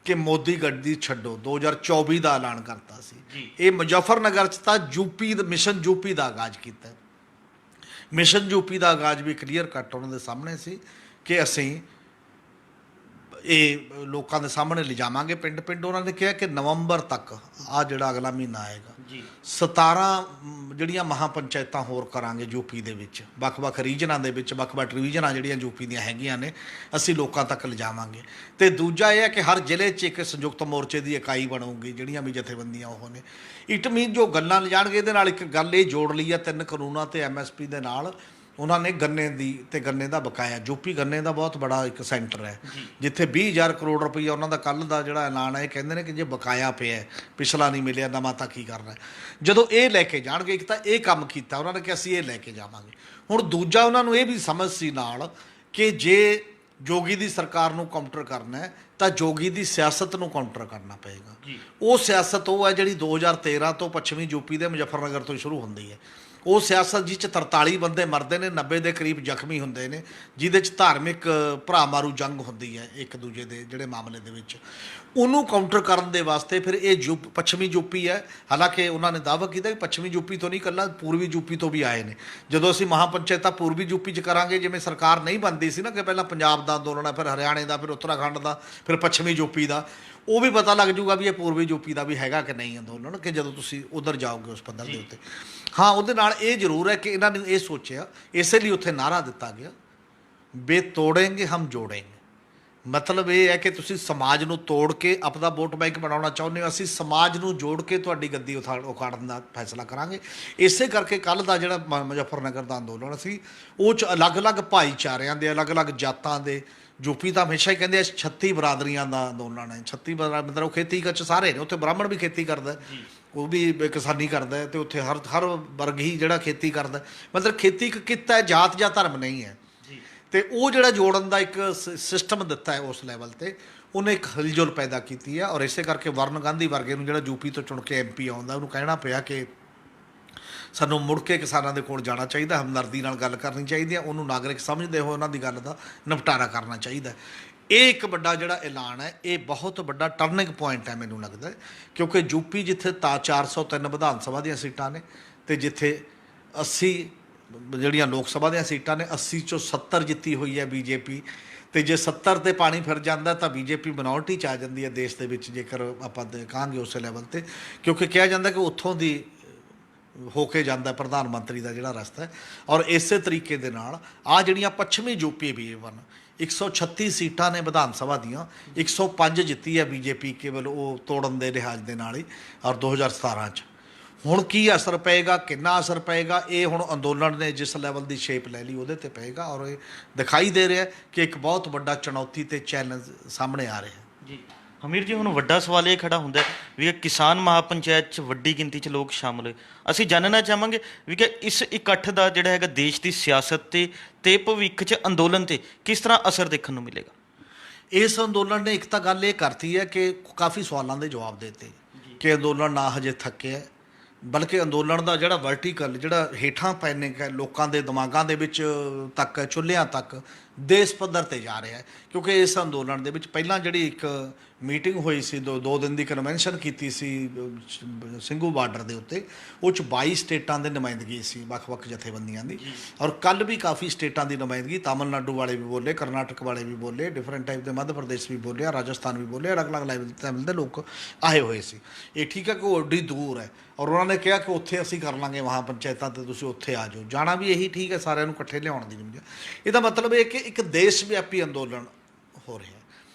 ਕਿ ਮੋਦੀ ਗੱਦੀ ਛੱਡੋ, 2024 ਦਾ ਐਲਾਨ ਕਰਤਾ ਸੀ। ਇਹ ਮੁਜ਼ੱਫਰਨਗਰ 'ਚ ਤਾਂ ਮਿਸ਼ਨ ਯੂਪੀ ਦਾ ਆਗਾਜ਼ ਕੀਤਾ। ਮਿਸ਼ਨ ਯੂਪੀ ਦਾ ਆਗਾਜ਼ ਵੀ ਕਲੀਅਰ ਕੱਟ ਉਹਨਾਂ ਦੇ ਸਾਹਮਣੇ ਸੀ ਕਿ ਅਸੀਂ ਇਹ ਲੋਕਾਂ ਦੇ ਸਾਹਮਣੇ ਲਿਜਾਵਾਂਗੇ ਪਿੰਡ ਪਿੰਡ। ਉਹਨਾਂ ਨੇ ਕਿਹਾ ਕਿ ਨਵੰਬਰ ਤੱਕ, ਆ ਜਿਹੜਾ ਅਗਲਾ ਮਹੀਨਾ ਆਏਗਾ, 17 ਜਿਹੜੀਆਂ ਮਹਾਪੰਚਾਇਤਾਂ ਹੋਰ ਕਰਾਂਗੇ ਯੂਪੀ ਦੇ ਵਿੱਚ, ਵੱਖ-ਵੱਖ ਰੀਜਨਾਂ ਦੇ ਵਿੱਚ, ਵੱਖ-ਵੱਖ ਡਿਵੀਜ਼ਨਾਂ ਜਿਹੜੀਆਂ ਯੂਪੀ ਦੀਆਂ ਹੈਗੀਆਂ ਨੇ, ਅਸੀਂ ਲੋਕਾਂ ਤੱਕ ਲਿਜਾਵਾਂਗੇ। ਅਤੇ ਦੂਜਾ ਇਹ ਹੈ ਕਿ ਹਰ ਜ਼ਿਲ੍ਹੇ 'ਚ ਇੱਕ ਸੰਯੁਕਤ ਮੋਰਚੇ ਦੀ ਇਕਾਈ ਬਣੂਗੀ, ਜਿਹੜੀਆਂ ਵੀ ਜਥੇਬੰਦੀਆਂ ਉਹ ਨੇ। ਇਟ ਮੀਨ ਜੋ ਗੱਲਾਂ ਲਿਜਾਣਗੇ, ਇਹਦੇ ਨਾਲ ਇੱਕ ਗੱਲ ਇਹ ਜੋੜ ਲਈ ਹੈ 3 ਕਾਨੂੰਨਾਂ ਤੇ MSP ਦੇ ਨਾਲ। ਉਹਨਾਂ ਨੇ ਗੰਨੇ ਦੀ ਅਤੇ ਗੰਨੇ ਦਾ ਬਕਾਇਆ, ਯੂਪੀ ਗੰਨੇ ਦਾ ਬਹੁਤ ਬੜਾ ਇੱਕ ਸੈਂਟਰ ਹੈ ਜਿੱਥੇ 20,000 ਕਰੋੜ ਰੁਪਈਆ ਉਹਨਾਂ ਦਾ ਕੱਲ੍ਹ ਦਾ ਜਿਹੜਾ ਐਲਾਨ ਹੈ, ਇਹ ਕਹਿੰਦੇ ਨੇ ਕਿ ਜੇ ਬਕਾਇਆ ਪਿਆ, ਪਿਛਲਾ ਨਹੀਂ ਮਿਲਿਆ, ਨਵਾਂ ਤਾਂ ਕੀ ਕਰਨਾ। ਜਦੋਂ ਇਹ ਲੈ ਕੇ ਜਾਣਗੇ, ਇੱਕ ਤਾਂ ਇਹ ਕੰਮ ਕੀਤਾ ਉਹਨਾਂ ਨੇ ਕਿ ਅਸੀਂ ਇਹ ਲੈ ਕੇ ਜਾਵਾਂਗੇ। ਹੁਣ ਦੂਜਾ ਉਹਨਾਂ ਨੂੰ ਇਹ ਵੀ ਸਮਝ ਸੀ ਨਾਲ ਕਿ ਜੇ ਜੋਗੀ ਦੀ ਸਰਕਾਰ ਨੂੰ ਕਾਊਂਟਰ ਕਰਨਾ ਹੈ ਤਾਂ ਜੋਗੀ ਦੀ ਸਿਆਸਤ ਨੂੰ ਕਾਊਂਟਰ ਕਰਨਾ ਪਏਗਾ। ਉਹ ਸਿਆਸਤ ਉਹ ਹੈ ਜਿਹੜੀ 2013 ਤੋਂ ਪੱਛਮੀ ਯੂਪੀ ਦੇ ਮੁਜ਼ੱਫਰਨਗਰ ਤੋਂ ਸ਼ੁਰੂ ਹੁੰਦੀ ਹੈ। ਉਹ ਸਿਆਸਤ ਜਿਸ 'ਚ 43 ਬੰਦੇ ਮਰਦੇ ਨੇ, 90 ਦੇ ਕਰੀਬ ਜ਼ਖਮੀ ਹੁੰਦੇ ਨੇ, ਜਿਹਦੇ 'ਚ ਧਾਰਮਿਕ ਭਰਾ ਮਾਰੂ ਜੰਗ ਹੁੰਦੀ ਹੈ ਇੱਕ ਦੂਜੇ ਦੇ ਜਿਹੜੇ ਮਾਮਲੇ ਦੇ ਵਿੱਚ। ਉਹਨੂੰ ਕਾਊਂਟਰ ਕਰਨ ਦੇ ਵਾਸਤੇ ਫਿਰ ਇਹ ਪੱਛਮੀ ਯੂਪੀ ਹੈ। ਹਾਲਾਂਕਿ ਉਹਨਾਂ ਨੇ ਦਾਅਵਾ ਕੀਤਾ ਕਿ ਪੱਛਮੀ ਯੂਪੀ ਤੋਂ ਨਹੀਂ, ਇਕੱਲਾ ਪੂਰਬੀ ਯੂਪੀ ਤੋਂ ਵੀ ਆਏ ਨੇ। ਜਦੋਂ ਅਸੀਂ ਮਹਾਪੰਚਾਇਤਾਂ ਪੂਰਬੀ ਯੂਪੀ 'ਚ ਕਰਾਂਗੇ, ਜਿਵੇਂ ਸਰਕਾਰ ਨਹੀਂ ਬਣਦੀ ਸੀ ਨਾ ਕਿ ਪਹਿਲਾਂ ਪੰਜਾਬ ਦਾ ਅੰਦੋਲਨ ਹੈ, ਫਿਰ ਹਰਿਆਣੇ ਦਾ, ਫਿਰ ਉੱਤਰਾਖੰਡ ਦਾ, ਫਿਰ ਪੱਛਮੀ ਯੂਪੀ ਦਾ, ਉਹ ਵੀ ਪਤਾ ਲੱਗ ਜੂਗਾ ਵੀ ਇਹ ਪੂਰਬੀ ਯੂਪੀ ਦਾ ਵੀ ਹੈਗਾ ਕਿ ਨਹੀਂ ਅੰਦੋਲਨ, ਕਿ ਜਦੋਂ ਤੁਸੀਂ ਉੱਧਰ ਜਾਓਗੇ ਉਸ ਪੱਧਰ ਦੇ ਉੱਤੇ। ਹਾਂ, ਉਹਦੇ ਨਾਲ ਇਹ ਜ਼ਰੂਰ ਹੈ ਕਿ ਇਹਨਾਂ ਨੇ ਇਹ ਸੋਚਿਆ, ਇਸੇ ਲਈ ਉੱਥੇ ਨਾਅਰਾ ਦਿੱਤਾ ਗਿਆ ਬੇ ਤੋੜेंगे ਹਮ ਜੋੜेंगे। ਮਤਲਬ ਇਹ ਹੈ ਕਿ ਤੁਸੀਂ ਸਮਾਜ ਨੂੰ ਤੋੜ ਕੇ ਆਪਣਾ ਵੋਟ ਬੈਂਕ ਬਣਾਉਣਾ ਚਾਹੁੰਦੇ ਹੋ, ਅਸੀਂ ਸਮਾਜ ਨੂੰ ਜੋੜ ਕੇ ਤੁਹਾਡੀ ਗੱਦੀ ਉਖਾੜਨ ਦਾ ਫੈਸਲਾ ਕਰਾਂਗੇ। ਇਸੇ ਕਰਕੇ ਕੱਲ੍ਹ ਦਾ ਜਿਹੜਾ ਮੁਜ਼ੱਫਰਨਗਰ ਦਾ ਅੰਦੋਲਨ ਸੀ, ਉਹ 'ਚ ਅਲੱਗ-ਅਲੱਗ ਭਾਈਚਾਰਿਆਂ ਦੇ, ਅਲੱਗ-ਅਲੱਗ ਜਾਤਾਂ ਦੇ, ਯੂਪੀ ਤਾਂ ਹਮੇਸ਼ਾ ਹੀ ਕਹਿੰਦੇ 36 ਬਰਾਦਰੀਆਂ ਦਾ ਅੰਦੋਲਨ ਹੈ। 36 ਮਤਲਬ ਉਹ ਖੇਤੀ ਕੱਚ ਸਾਰੇ ਨੇ, ਉੱਥੇ ਬ੍ਰਾਹਮਣ ਵੀ ਖੇਤੀ ਕਰਦਾ, ਉਹ ਵੀ ਕਿਸਾਨੀ ਕਰਦਾ, ਅਤੇ ਉੱਥੇ ਹਰ ਵਰਗ ਹੀ ਜਿਹੜਾ ਖੇਤੀ ਕਰਦਾ। ਮਤਲਬ ਖੇਤੀ ਇੱਕ ਕਿੱਤਾ ਹੈ, ਜਾਤ ਜਾਂ ਧਰਮ ਨਹੀਂ ਹੈ। ਅਤੇ ਉਹ ਜਿਹੜਾ ਜੋੜਨ ਦਾ ਇੱਕ ਸਿਸਟਮ ਦਿੱਤਾ ਹੈ ਉਸ ਲੈਵਲ 'ਤੇ, ਉਹਨੇ ਇੱਕ ਹਿਲਜੁਲ ਪੈਦਾ ਕੀਤੀ ਹੈ। ਔਰ ਇਸੇ ਕਰਕੇ ਵਰਨ ਗਾਂਧੀ ਵਰਗੇ ਨੂੰ, ਜਿਹੜਾ ਯੂਪੀ ਤੋਂ ਚੁਣ ਕੇ MP ਆਉਂਦਾ, ਉਹਨੂੰ ਕਹਿਣਾ ਪਿਆ ਕਿ ਸਾਨੂੰ ਮੁੜ ਕੇ ਕਿਸਾਨਾਂ ਦੇ ਕੋਲ ਜਾਣਾ ਚਾਹੀਦਾ, ਹਮਦਰਦੀ ਨਾਲ ਗੱਲ ਕਰਨੀ ਚਾਹੀਦੀ ਹੈ, ਉਹਨੂੰ ਨਾਗਰਿਕ ਸਮਝਦੇ ਹੋਏ ਉਹਨਾਂ ਦੀ ਗੱਲ ਦਾ ਨਿਪਟਾਰਾ ਕਰਨਾ ਚਾਹੀਦਾ। ਇਹ ਇੱਕ ਵੱਡਾ ਜਿਹੜਾ ਐਲਾਨ ਹੈ, ਇਹ ਬਹੁਤ ਵੱਡਾ ਟਰਨਿੰਗ ਪੁਆਇੰਟ ਹੈ ਮੈਨੂੰ ਲੱਗਦਾ, ਕਿਉਂਕਿ ਯੂਪੀ ਜਿੱਥੇ 403 ਵਿਧਾਨ ਸਭਾ ਦੀਆਂ ਸੀਟਾਂ ਨੇ, ਅਤੇ ਜਿੱਥੇ 80 ਜਿਹੜੀਆਂ ਲੋਕ ਸਭਾ ਦੀਆਂ ਸੀਟਾਂ ਨੇ, 80 ਚੋਂ 70 ਜਿੱਤੀ ਹੋਈ ਹੈ BJP। ਅਤੇ ਜੇ 70 'ਤੇ ਪਾਣੀ ਫਿਰ ਜਾਂਦਾ ਤਾਂ BJP ਮਿਨੋਰਟੀ 'ਚ ਆ ਜਾਂਦੀ ਹੈ ਦੇਸ਼ ਦੇ ਵਿੱਚ, ਜੇਕਰ ਆਪਾਂ ਕਹਾਂਗੇ ਉਸੇ ਲੈਵਲ 'ਤੇ, ਕਿਉਂਕਿ ਕਿਹਾ ਜਾਂਦਾ ਕਿ ਉੱਥੋਂ ਦੀ ਹੋ ਕੇ ਜਾਂਦਾ ਪ੍ਰਧਾਨ ਮੰਤਰੀ ਦਾ ਜਿਹੜਾ ਰਸਤਾ ਹੈ। ਔਰ ਇਸੇ ਤਰੀਕੇ ਦੇ ਨਾਲ ਆ ਜਿਹੜੀਆਂ ਪੱਛਮੀ ਯੂਪੀ ਵੀ 136 ਸੀਟਾਂ ਨੇ ਵਿਧਾਨ ਸਭਾ ਦੀਆਂ, 105 ਜਿੱਤੀ ਹੈ BJP ਕੇਵਲ ਉਹ ਤੋੜਨ ਦੇ ਲਿਹਾਜ਼ ਦੇ ਨਾਲ ਹੀ। ਔਰ 2017 'ਚ ਹੁਣ ਕੀ ਅਸਰ ਪਏਗਾ, ਕਿੰਨਾ ਅਸਰ ਪਏਗਾ, ਇਹ ਹੁਣ ਅੰਦੋਲਨ ਨੇ ਜਿਸ ਲੈਵਲ ਦੀ ਸ਼ੇਪ ਲੈ ਲਈ ਉਹਦੇ 'ਤੇ ਪਏਗਾ। ਔਰ ਇਹ ਦਿਖਾਈ ਦੇ ਰਿਹਾ ਕਿ ਇੱਕ ਬਹੁਤ ਵੱਡਾ ਚੁਣੌਤੀ ਅਤੇ ਚੈਲੰਜ ਸਾਹਮਣੇ ਆ ਰਿਹਾ ਜੀ। ਹਮੀਰ ਜੀ, ਹੁਣ ਵੱਡਾ ਸਵਾਲ ਇਹ ਖੜਾ ਹੁੰਦਾ ਵੀ ਕਿ ਕਿਸਾਨ ਮਹਾਪੰਚਾਇਤ 'ਚ ਵੱਡੀ ਗਿਣਤੀ 'ਚ ਲੋਕ ਸ਼ਾਮਲ ਹੋਏ। ਅਸੀਂ ਜਾਣਨਾ ਚਾਹਾਂਗੇ ਵੀ ਕਿ ਇਸ ਇਕੱਠ ਦਾ ਜਿਹੜਾ ਹੈਗਾ ਦੇਸ਼ ਦੀ ਸਿਆਸਤ ਤੇ ਭਵਿੱਖ 'ਚ ਅੰਦੋਲਨ 'ਤੇ ਕਿਸ ਤਰ੍ਹਾਂ ਅਸਰ ਦੇਖਣ ਨੂੰ ਮਿਲੇਗਾ। ਇਸ ਅੰਦੋਲਨ ਨੇ ਇੱਕ ਤਾਂ ਗੱਲ ਇਹ ਕਰਤੀ ਹੈ ਕਿ ਕਾਫੀ ਸਵਾਲਾਂ ਦੇ ਜਵਾਬ ਦੇ ਦਿੱਤੇ ਕਿ ਅੰਦੋਲਨ ਨਾ ਹਜੇ ਥੱਕਿਆ, ਬਲਕਿ ਅੰਦੋਲਨ ਦਾ ਜਿਹੜਾ ਵਰਟੀਕਲ ਜਿਹੜਾ ਹੇਠਾਂ ਪੈਨੇ ਲੋਕਾਂ ਦੇ ਦਿਮਾਗਾਂ ਦੇ ਵਿੱਚ ਤੱਕ ਚੁੱਲ੍ਹਿਆਂ ਤੱਕ ਦੇਸ਼ ਪੱਧਰ ਤੇ ਜਾ ਰਿਹਾ ਹੈ। ਕਿਉਂਕਿ ਇਸ ਅੰਦੋਲਨ ਦੇ ਵਿੱਚ ਪਹਿਲਾਂ ਜਿਹੜੀ ਇੱਕ ਮੀਟਿੰਗ ਹੋਈ ਸੀ, ਦੋ ਦਿਨ ਦੀ ਕਨਵੈਨਸ਼ਨ ਕੀਤੀ ਸੀ ਸਿੰਘੂ ਬਾਰਡਰ ਦੇ ਉੱਤੇ, ਉਹ 'ਚ 22 ਸਟੇਟਾਂ ਦੇ ਨੁਮਾਇੰਦਗੀ ਸੀ, ਵੱਖ-ਵੱਖ ਜਥੇਬੰਦੀਆਂ ਦੀ। ਔਰ ਕੱਲ੍ਹ ਵੀ ਕਾਫੀ ਸਟੇਟਾਂ ਦੀ ਨੁਮਾਇੰਦਗੀ, ਤਾਮਿਲਨਾਡੂ ਵਾਲੇ ਵੀ ਬੋਲੇ, ਕਰਨਾਟਕ ਵਾਲੇ ਵੀ ਬੋਲੇ, ਡਿਫਰੈਂਟ ਟਾਈਪ ਦੇ ਮੱਧ ਪ੍ਰਦੇਸ਼ ਵੀ ਬੋਲਿਆ, ਰਾਜਸਥਾਨ ਵੀ ਬੋਲੇ, ਅਲੱਗ-ਅਲੱਗ ਲੈਵਲ ਦੇ ਲੋਕ ਆਏ ਹੋਏ ਸੀ। ਇਹ ਠੀਕ ਹੈ ਕਿ ਉਹ ਏਡੀ ਦੂਰ ਹੈ, ਔਰ ਉਹਨਾਂ ਨੇ ਕਿਹਾ ਕਿ ਉੱਥੇ ਅਸੀਂ ਕਰ ਲਾਂਗੇ ਮਹਾਂ ਪੰਚਾਇਤਾਂ, ਤੇ ਤੁਸੀਂ ਉੱਥੇ ਆ ਜਾਓ। ਜਾਣਾ ਵੀ ਇਹੀ ਠੀਕ ਹੈ, ਸਾਰਿਆਂ ਨੂੰ ਇਕੱਠੇ ਲਿਆਉਣ ਦੀ ਨਹੀਂ। ਇਹਦਾ ਮਤਲਬ ਇਹ ਕਿ ਇੱਕ ਦੇਸ਼ ਵਿਆਪੀ ਅੰਦੋਲਨ ਹੋ ਰਿਹਾ,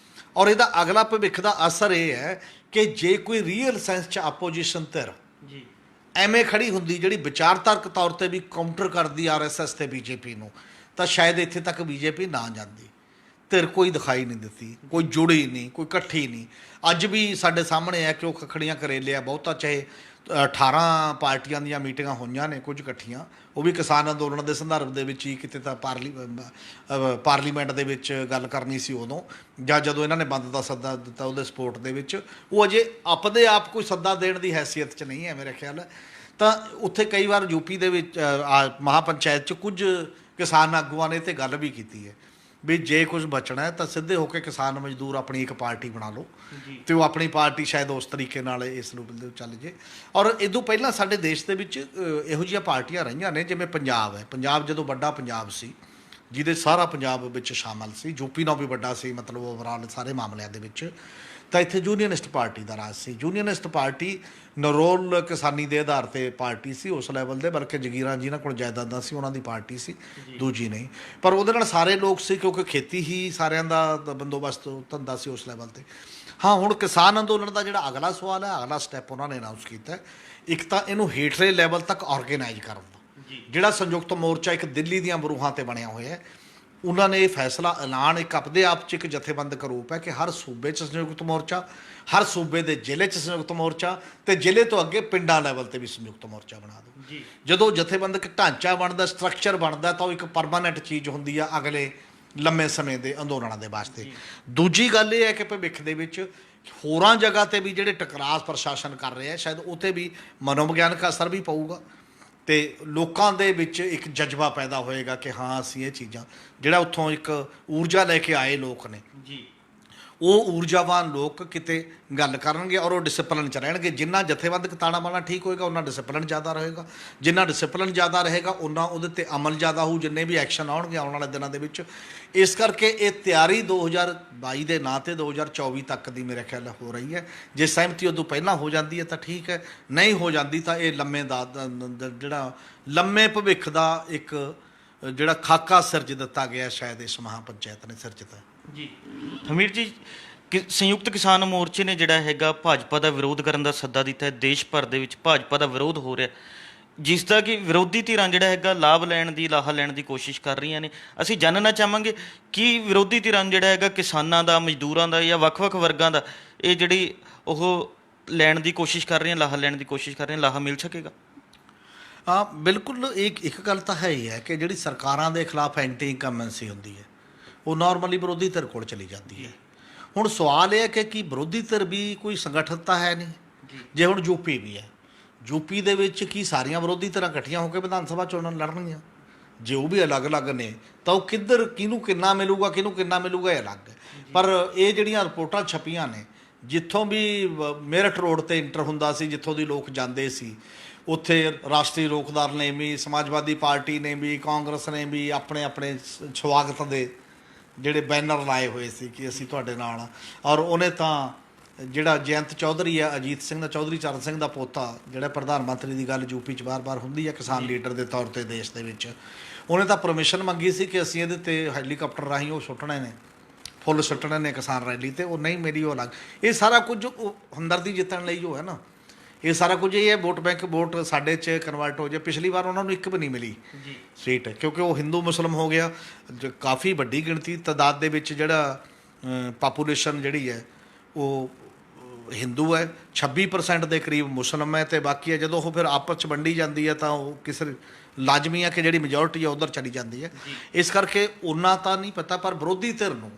ਔਰ ਇਹਦਾ ਅਗਲਾ ਭਵਿੱਖ ਦਾ ਅਸਰ ਇਹ ਹੈ ਕਿ ਜੇ ਕੋਈ ਰੀਅਲ ਸੈਂਸ 'ਚ ਆਪੋਜੀਸ਼ਨ ਧਿਰ ਜੀ ਐਵੇਂ ਖੜੀ ਹੁੰਦੀ ਜਿਹੜੀ ਵਿਚਾਰਤਕ ਤੌਰ ਤੇ ਵੀ ਕਾਊਂਟਰ ਕਰਦੀ ਆਰਐਸਐਸ ਤੇ ਬੀਜੇਪੀ ਨੂੰ, ਤਾਂ ਸ਼ਾਇਦ ਇੱਥੇ ਤੱਕ ਬੀਜੇਪੀ ਨਾ ਜਾਂਦੀ। ਧਿਰ ਕੋਈ ਦਿਖਾਈ ਨਹੀਂ ਦਿੱਤੀ, ਕੋਈ ਜੁੜੀ ਨਹੀਂ, ਕੋਈ ਇਕੱਠੀ ਨਹੀਂ। ਅੱਜ ਵੀ ਸਾਡੇ ਸਾਹਮਣੇ ਹੈ ਕਿ ਉਹ ਖਖੜੀਆਂ ਕਰੇਲੇ ਆ ਬਹੁਤਾ, ਚਾਹੇ 18 ਪਾਰਟੀਆਂ ਦੀਆਂ ਮੀਟਿੰਗਾਂ ਹੋਈਆਂ ਨੇ, ਕੁਝ ਇਕੱਠੀਆਂ, ਉਹ ਵੀ ਕਿਸਾਨ ਅੰਦੋਲਨ ਦੇ ਸੰਦਰਭ ਦੇ ਵਿੱਚ ਹੀ, ਕਿਤੇ ਤਾਂ ਪਾਰਲੀਮੈਂਟ ਦੇ ਵਿੱਚ ਗੱਲ ਕਰਨੀ ਸੀ ਉਦੋਂ, ਜਾਂ ਜਦੋਂ ਇਹਨਾਂ ਨੇ ਬੰਦ ਦਾ ਸੱਦਾ ਦਿੱਤਾ ਉਹਦੇ ਸਪੋਰਟ ਦੇ ਵਿੱਚ, ਉਹ ਅਜੇ ਆਪਦੇ ਆਪ ਕੋਈ ਸੱਦਾ ਦੇਣ ਦੀ ਹੈਸੀਅਤ 'ਚ ਨਹੀਂ ਹੈ ਮੇਰੇ ਖਿਆਲ। ਤਾਂ ਉੱਥੇ ਕਈ ਵਾਰ ਯੂਪੀ ਦੇ ਵਿੱਚ ਮਹਾਪੰਚਾਇਤ 'ਚ ਕੁਝ ਕਿਸਾਨ ਆਗੂਆਂ ਨੇ ਤੇ ਗੱਲ ਵੀ ਕੀਤੀ ਹੈ ਵੀ ਜੇ ਕੁਝ ਬਚਣਾ ਹੈ ਤਾਂ ਸਿੱਧੇ ਹੋ ਕੇ ਕਿਸਾਨ ਮਜ਼ਦੂਰ ਆਪਣੀ ਇੱਕ ਪਾਰਟੀ ਬਣਾ ਲਓ, ਤੇ ਉਹ ਆਪਣੀ ਪਾਰਟੀ ਸ਼ਾਇਦ ਉਸ ਤਰੀਕੇ ਨਾਲ ਇਸ ਰੂਪ ਦੇ ਚੱਲ ਜੇ। ਔਰ ਇਦੋਂ ਪਹਿਲਾਂ ਸਾਡੇ ਦੇਸ਼ ਦੇ ਵਿੱਚ ਇਹੋ ਜਿਹੀਆਂ ਪਾਰਟੀਆਂ ਰਹੀਆਂ ਨੇ, ਜਿਵੇਂ ਪੰਜਾਬ ਹੈ। ਪੰਜਾਬ ਜਦੋਂ ਵੱਡਾ ਪੰਜਾਬ ਸੀ, ਜਿਹਦੇ ਸਾਰਾ ਪੰਜਾਬ ਵਿੱਚ ਸ਼ਾਮਲ ਸੀ, ਯੂਪੀ ਨਾਲੋਂ ਵੀ ਵੱਡਾ ਸੀ ਮਤਲਬ ਓਵਰਆਲ ਸਾਰੇ ਮਾਮਲਿਆਂ ਦੇ ਵਿੱਚ, ਤਾਂ ਇੱਥੇ ਯੂਨੀਅਨਿਸਟ ਪਾਰਟੀ ਦਾ ਰਾਜ ਸੀ। ਯੂਨੀਅਨਿਸਟ ਪਾਰਟੀ ਨਰੋਲ ਕਿਸਾਨੀ ਦੇ ਆਧਾਰ 'ਤੇ ਪਾਰਟੀ ਸੀ ਉਸ ਲੈਵਲ ਦੇ, ਬਲਕਿ ਜਗੀਰਾਂ ਜਿਨ੍ਹਾਂ ਕੋਲ ਜਾਇਦਾਦਾਂ ਸੀ ਉਹਨਾਂ ਦੀ ਪਾਰਟੀ ਸੀ, ਦੂਜੀ ਨਹੀਂ। ਪਰ ਉਹਦੇ ਨਾਲ ਸਾਰੇ ਲੋਕ ਸੀ, ਕਿਉਂਕਿ ਖੇਤੀ ਹੀ ਸਾਰਿਆਂ ਦਾ ਬੰਦੋਬਸਤ ਧੰਦਾ ਸੀ ਉਸ ਲੈਵਲ 'ਤੇ। ਹਾਂ, ਹੁਣ ਕਿਸਾਨ ਅੰਦੋਲਨ ਦਾ ਜਿਹੜਾ ਅਗਲਾ ਸਵਾਲ ਹੈ, ਅਗਲਾ ਸਟੈਪ ਉਹਨਾਂ ਨੇ ਅਨਾਊਂਸ ਕੀਤਾ, ਇੱਕ ਤਾਂ ਇਹਨੂੰ ਹੇਠਲੇ ਲੈਵਲ ਤੱਕ ਆਰਗੇਨਾਈਜ਼ ਕਰਨ ਦਾ। ਜਿਹੜਾ ਸੰਯੁਕਤ ਮੋਰਚਾ ਇੱਕ ਦਿੱਲੀ ਦੀਆਂ ਬਰੂਹਾਂ 'ਤੇ ਬਣਿਆ ਹੋਇਆ ਹੈ, ਉਹਨਾਂ ਨੇ ਇਹ ਫੈਸਲਾ ਐਲਾਨ ਇੱਕ ਆਪਦੇ ਆਪ 'ਚ ਇੱਕ ਜਥੇਬੰਦਕ ਰੂਪ ਹੈ ਕਿ ਹਰ ਸੂਬੇ 'ਚ ਸੰਯੁਕਤ ਮੋਰਚਾ, ਹਰ ਸੂਬੇ ਦੇ ਜ਼ਿਲ੍ਹੇ 'ਚ ਸੰਯੁਕਤ ਮੋਰਚਾ, ਤੇ ਜ਼ਿਲ੍ਹੇ ਤੋਂ ਅੱਗੇ ਪਿੰਡਾਂ ਲੈਵਲ 'ਤੇ ਵੀ ਸੰਯੁਕਤ ਮੋਰਚਾ ਬਣਾ ਦਿਓ। ਜਦੋਂ ਜਥੇਬੰਦਕ ਢਾਂਚਾ ਬਣਦਾ, ਸਟਰਕਚਰ ਬਣਦਾ, ਤਾਂ ਉਹ ਇੱਕ ਪਰਮਾਨੈਂਟ ਚੀਜ਼ ਹੁੰਦੀ ਆ ਅਗਲੇ ਲੰਮੇ ਸਮੇਂ ਦੇ ਅੰਦੋਲਨਾਂ ਦੇ ਵਾਸਤੇ। ਦੂਜੀ ਗੱਲ ਇਹ ਹੈ ਕਿ ਭਵਿੱਖ ਦੇ ਵਿੱਚ ਹੋਰਾਂ ਜਗ੍ਹਾ 'ਤੇ ਵੀ ਜਿਹੜੇ ਟਕਰਾਅ ਪ੍ਰਸ਼ਾਸਨ ਕਰ ਰਿਹਾ, ਸ਼ਾਇਦ ਉੱਥੇ ਵੀ ਮਨੋਵਿਗਿਆਨਕ ਅਸਰ ਵੀ ਪਊਗਾ, ਤੇ ਲੋਕਾਂ ਦੇ ਵਿੱਚ ਇੱਕ ਜਜ਼ਬਾ ਪੈਦਾ ਹੋਏਗਾ ਕਿ ਹਾਂ ਅਸੀਂ ਇਹ ਚੀਜ਼ਾਂ, ਜਿਹੜਾ ਉੱਥੋਂ ਇੱਕ ਊਰਜਾ ਲੈ ਕੇ ਆਏ ਲੋਕ ਨੇ, ਉਹ ਊਰਜਾਵਾਨ ਲੋਕ ਕਿਤੇ ਗੱਲ ਕਰਨਗੇ ਔਰ ਉਹ ਡਿਸਪਲਿਨ 'ਚ ਰਹਿਣਗੇ। ਜਿੰਨਾ ਜਥੇਬੰਦਕ ਤਾਣਾ ਬਾਣਾ ਠੀਕ ਹੋਏਗਾ, ਉਹਨਾਂ ਡਿਸਪਲਿਨ ਜ਼ਿਆਦਾ ਰਹੇਗਾ। ਜਿੰਨਾ ਡਿਸਪਲਿਨ ਜ਼ਿਆਦਾ ਰਹੇਗਾ, ਉਹਨਾਂ ਉਹਦੇ 'ਤੇ ਅਮਲ ਜ਼ਿਆਦਾ ਹੋਊ, ਜਿੰਨੇ ਵੀ ਐਕਸ਼ਨ ਆਉਣਗੇ ਆਉਣ ਵਾਲੇ ਦਿਨਾਂ ਦੇ ਵਿੱਚ। ਇਸ ਕਰਕੇ ਇਹ ਤਿਆਰੀ 2022 ਦੇ ਨਾਂ 'ਤੇ 2024 ਤੱਕ ਦੀ ਮੇਰੇ ਖਿਆਲ ਹੋ ਰਹੀ ਹੈ। ਜੇ ਸਹਿਮਤੀ ਉਦੋਂ ਪਹਿਲਾਂ ਹੋ ਜਾਂਦੀ ਹੈ ਤਾਂ ਠੀਕ ਹੈ, ਨਹੀਂ ਹੋ ਜਾਂਦੀ ਤਾਂ ਇਹ ਜਿਹੜਾ ਲੰਮੇ ਭਵਿੱਖ ਦਾ ਇੱਕ ਜਿਹੜਾ ਖਾਕਾ ਸਿਰਜ ਦਿੱਤਾ ਗਿਆ, ਸ਼ਾਇਦ ਇਸ ਮਹਾਪੰਚਾਇਤ ਨੇ ਸਿਰਜਤਾ ਜੀ। ਹਮੀਰ ਜੀ, ਸੰਯੁਕਤ ਕਿਸਾਨ ਮੋਰਚੇ ਨੇ ਜਿਹੜਾ ਹੈਗਾ ਭਾਜਪਾ ਦਾ ਵਿਰੋਧ ਕਰਨ ਦਾ ਸੱਦਾ ਦਿੱਤਾ ਹੈ। ਦੇਸ਼ ਭਰ ਦੇ ਵਿੱਚ ਭਾਜਪਾ ਦਾ ਵਿਰੋਧ ਹੋ ਰਿਹਾ, ਜਿਸ ਦਾ ਕਿ ਵਿਰੋਧੀ ਧਿਰਾਂ ਜਿਹੜਾ ਹੈਗਾ ਲਾਹਾ ਲੈਣ ਦੀ ਕੋਸ਼ਿਸ਼ ਕਰ ਰਹੀਆਂ ਨੇ। ਅਸੀਂ ਜਾਣਨਾ ਚਾਹਾਂਗੇ ਕਿ ਵਿਰੋਧੀ ਧਿਰਾਂ ਜਿਹੜਾ ਹੈਗਾ ਕਿਸਾਨਾਂ ਦਾ, ਮਜ਼ਦੂਰਾਂ ਦਾ ਜਾਂ ਵੱਖ-ਵੱਖ ਵਰਗਾਂ ਦਾ ਇਹ ਜਿਹੜੀ ਉਹ ਲੈਣ ਦੀ ਕੋਸ਼ਿਸ਼ ਕਰ ਰਹੀਆਂ, ਲਾਹਾ ਲੈਣ ਦੀ ਕੋਸ਼ਿਸ਼ ਕਰ ਰਹੀਆਂ, ਲਾਹਾ ਮਿਲ ਸਕੇਗਾ? ਹਾਂ, ਬਿਲਕੁਲ। ਇੱਕ ਗੱਲ ਤਾਂ ਹੈ ਹੀ ਹੈ ਕਿ ਜਿਹੜੀ ਸਰਕਾਰਾਂ ਦੇ ਖਿਲਾਫ ਐਂਟੀ ਇਨਕੰਬੈਂਸੀ ਹੁੰਦੀ ਹੈ, ਉਹ ਨਾਰਮਲੀ ਵਿਰੋਧੀ ਧਿਰ ਕੋਲ ਚਲੀ ਜਾਂਦੀ ਹੈ। ਹੁਣ ਸਵਾਲ ਇਹ ਹੈ ਕਿ ਕੀ ਵਿਰੋਧੀ ਧਿਰ ਵੀ ਕੋਈ ਸੰਗਠਿਤ ਤਾਂ ਹੈ ਨਹੀਂ। ਜੇ ਹੁਣ ਯੂਪੀ ਵੀ ਹੈ, ਯੂਪੀ ਦੇ ਵਿੱਚ ਕੀ ਸਾਰੀਆਂ ਵਿਰੋਧੀ ਧਿਰਾਂ ਇਕੱਠੀਆਂ ਹੋ ਕੇ ਵਿਧਾਨ ਸਭਾ ਚੋਣਾਂ ਲੜਨਗੀਆਂ? ਜੇ ਉਹ ਵੀ ਅਲੱਗ-ਅਲੱਗ ਨੇ ਤਾਂ ਉਹ ਕਿਹਨੂੰ ਕਿੰਨਾ ਮਿਲੂਗਾ, ਕਿਹਨੂੰ ਕਿੰਨਾ ਮਿਲੂਗਾ, ਇਹ ਅਲੱਗ ਹੈ। ਪਰ ਇਹ ਜਿਹੜੀਆਂ ਰਿਪੋਰਟਾਂ ਛਪੀਆਂ ਨੇ, ਜਿੱਥੋਂ ਵੀ ਮੇਰਠ ਰੋਡ 'ਤੇ ਇੰਟਰ ਹੁੰਦਾ ਸੀ, ਜਿੱਥੋਂ ਦੀ ਲੋਕ ਜਾਂਦੇ ਸੀ, ਉੱਥੇ ਰਾਸ਼ਟਰੀ ਲੋਕਦਲ ਨੇ ਵੀ, ਸਮਾਜਵਾਦੀ ਪਾਰਟੀ ਨੇ ਵੀ, ਕਾਂਗਰਸ ਨੇ ਵੀ ਆਪਣੇ ਆਪਣੇ ਸਵਾਗਤ ਦੇ ਜਿਹੜੇ ਬੈਨਰ ਲਾਏ ਹੋਏ ਸੀ ਕਿ ਅਸੀਂ ਤੁਹਾਡੇ ਨਾਲ। ਔਰ ਉਹਨੇ ਤਾਂ ਜਿਹੜਾ ਜਯੰਤ ਚੌਧਰੀ ਆ, ਅਜੀਤ ਸਿੰਘ ਦਾ, ਚੌਧਰੀ ਚਰਨ ਸਿੰਘ ਦਾ ਪੋਤਾ, ਜਿਹੜਾ ਪ੍ਰਧਾਨ ਮੰਤਰੀ ਦੀ ਗੱਲ ਯੂਪੀ 'ਚ ਵਾਰ-ਵਾਰ ਹੁੰਦੀ ਹੈ ਕਿਸਾਨ ਲੀਡਰ ਦੇ ਤੌਰ 'ਤੇ ਦੇਸ਼ ਦੇ ਵਿੱਚ, ਉਹਨੇ ਤਾਂ ਪਰਮਿਸ਼ਨ ਮੰਗੀ ਸੀ ਕਿ ਅਸੀਂ ਇਹਦੇ 'ਤੇ ਹੈਲੀਕਾਪਟਰ ਰਾਹੀਂ ਉਹ ਸੁੱਟਣੇ ਨੇ, ਫੁੱਲ ਸੁੱਟਣੇ ਨੇ ਕਿਸਾਨ ਰੈਲੀ 'ਤੇ। ਉਹ ਨਹੀਂ ਮੇਰੀ ਉਹ ਅਲੱਗ। ਇਹ ਸਾਰਾ ਕੁਝ ਹਮਦਰਦੀ ਜਿੱਤਣ ਲਈ ਜੋ ਹੈ ਨਾ, ਇਹ ਸਾਰਾ ਕੁਝ ਇਹ ਹੈ ਵੋਟ ਬੈਂਕ, ਵੋਟ ਸਾਡੇ 'ਚ ਕਨਵਰਟ ਹੋ ਜਾਏ। ਪਿਛਲੀ ਵਾਰ ਉਹਨਾਂ ਨੂੰ ਇੱਕ ਵੀ ਨਹੀਂ ਮਿਲੀ ਸੀਟ, ਕਿਉਂਕਿ ਉਹ ਹਿੰਦੂ ਮੁਸਲਿਮ ਹੋ ਗਿਆ। ਕਾਫੀ ਵੱਡੀ ਗਿਣਤੀ ਤਾਦਾਦ ਦੇ ਵਿੱਚ ਜਿਹੜਾ ਪਾਪੂਲੇਸ਼ਨ ਜਿਹੜੀ ਹੈ ਉਹ ਹਿੰਦੂ ਹੈ, 26% ਦੇ ਕਰੀਬ ਮੁਸਲਿਮ ਹੈ, ਅਤੇ ਬਾਕੀ ਹੈ ਜਦੋਂ ਉਹ ਫਿਰ ਆਪਸ 'ਚ ਵੰਡੀ ਜਾਂਦੀ ਹੈ ਤਾਂ ਉਹ ਕਿਸੇ ਲਾਜ਼ਮੀ ਹੈ ਕਿ ਜਿਹੜੀ ਮੈਜੋਰਟੀ ਹੈ ਉੱਧਰ ਚਲੀ ਜਾਂਦੀ ਹੈ। ਇਸ ਕਰਕੇ ਉਹਨਾਂ ਤਾਂ ਨਹੀਂ ਪਤਾ, ਪਰ ਵਿਰੋਧੀ ਧਿਰ ਨੂੰ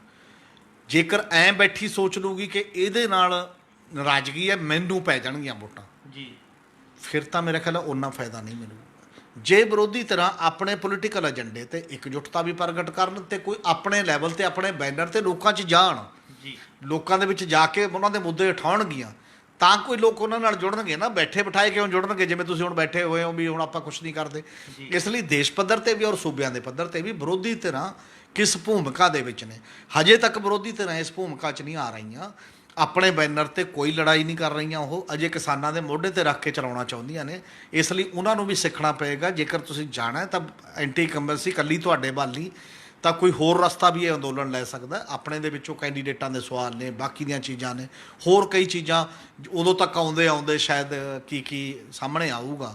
ਜੇਕਰ ਐਂ ਬੈਠੀ ਸੋਚ ਲੂਗੀ ਕਿ ਇਹਦੇ ਨਾਲ ਨਾਰਾਜ਼ਗੀ ਹੈ, ਮੈਨੂੰ ਪੈ ਜਾਣਗੀਆਂ ਵੋਟਾਂ, ਫਿਰ ਤਾਂ ਮੇਰਾ ਖਿਆਲ ਹੈ ਓਨਾ ਫਾਇਦਾ ਨਹੀਂ ਮਿਲੂਗਾ। ਜੇ ਵਿਰੋਧੀ ਧਿਰਾਂ ਆਪਣੇ ਪੋਲੀਟੀਕਲ ਏਜੰਡੇ ਤੇ ਇਕਜੁੱਟਤਾ ਵੀ ਪ੍ਰਗਟ ਕਰਨ ਤੇ ਕੋਈ ਆਪਣੇ ਲੈਵਲ ਤੇ ਆਪਣੇ ਬੈਨਰ ਤੇ ਲੋਕਾਂ 'ਚ ਜਾਣ, ਜੀ ਲੋਕਾਂ ਦੇ ਵਿੱਚ ਜਾ ਕੇ ਉਹਨਾਂ ਦੇ ਮੁੱਦੇ ਉਠਾਉਣਗੀਆਂ, ਤਾਂ ਕੋਈ ਲੋਕ ਉਹਨਾਂ ਨਾਲ ਜੁੜਨਗੇ ਨਾ। ਬੈਠੇ ਬਿਠਾਏ ਕਿਉਂ ਜੁੜਨਗੇ? ਜਿਵੇਂ ਤੁਸੀਂ ਹੁਣ ਬੈਠੇ ਹੋਏ ਹੋ ਵੀ ਹੁਣ ਆਪਾਂ ਕੁਝ ਨਹੀਂ ਕਰਦੇ। ਇਸ ਲਈ ਦੇਸ਼ ਪੱਧਰ ਤੇ ਵੀ ਔਰ ਸੂਬਿਆਂ ਦੇ ਪੱਧਰ ਤੇ ਵੀ ਵਿਰੋਧੀ ਧਿਰਾਂ ਕਿਸ ਭੂਮਿਕਾ ਦੇ ਵਿੱਚ ਨੇ। ਹਜੇ ਤੱਕ ਵਿਰੋਧੀ ਧਿਰਾਂ ਇਸ ਭੂਮਿਕਾ 'ਚ ਨਹੀਂ ਆ ਰਹੀਆਂ, ਆਪਣੇ ਬੈਨਰ ਤੇ ਕੋਈ ਲੜਾਈ ਨਹੀਂ ਕਰ ਰਹੀਆਂ। ਉਹ ਅਜੇ ਕਿਸਾਨਾਂ ਦੇ ਮੋਢੇ ਤੇ ਰੱਖ ਕੇ ਚਲਾਉਣਾ ਚਾਹੁੰਦੀਆਂ ਨੇ। ਇਸ ਲਈ ਉਹਨਾਂ ਨੂੰ ਵੀ ਸਿੱਖਣਾ ਪਏਗਾ। ਜੇਕਰ ਤੁਸੀਂ ਜਾਣਾ ਤਾਂ ਐਂਟੀ ਕੰਬੈਂਸੀ ਇਕੱਲੀ ਤੁਹਾਡੇ ਵੱਲ ਨਹੀਂ, ਤਾਂ ਕੋਈ ਹੋਰ ਰਸਤਾ ਵੀ ਇਹ ਅੰਦੋਲਨ ਲੈ ਸਕਦਾ। ਆਪਣੇ ਦੇ ਵਿੱਚੋਂ ਕੈਂਡੀਡੇਟਾਂ ਦੇ ਸਵਾਲ ਨੇ, ਬਾਕੀ ਦੀਆਂ ਚੀਜ਼ਾਂ ਨੇ, ਹੋਰ ਕਈ ਚੀਜ਼ਾਂ ਉਦੋਂ ਤੱਕ ਆਉਂਦੇ ਸ਼ਾਇਦ ਕੀ ਸਾਹਮਣੇ ਆਊਗਾ।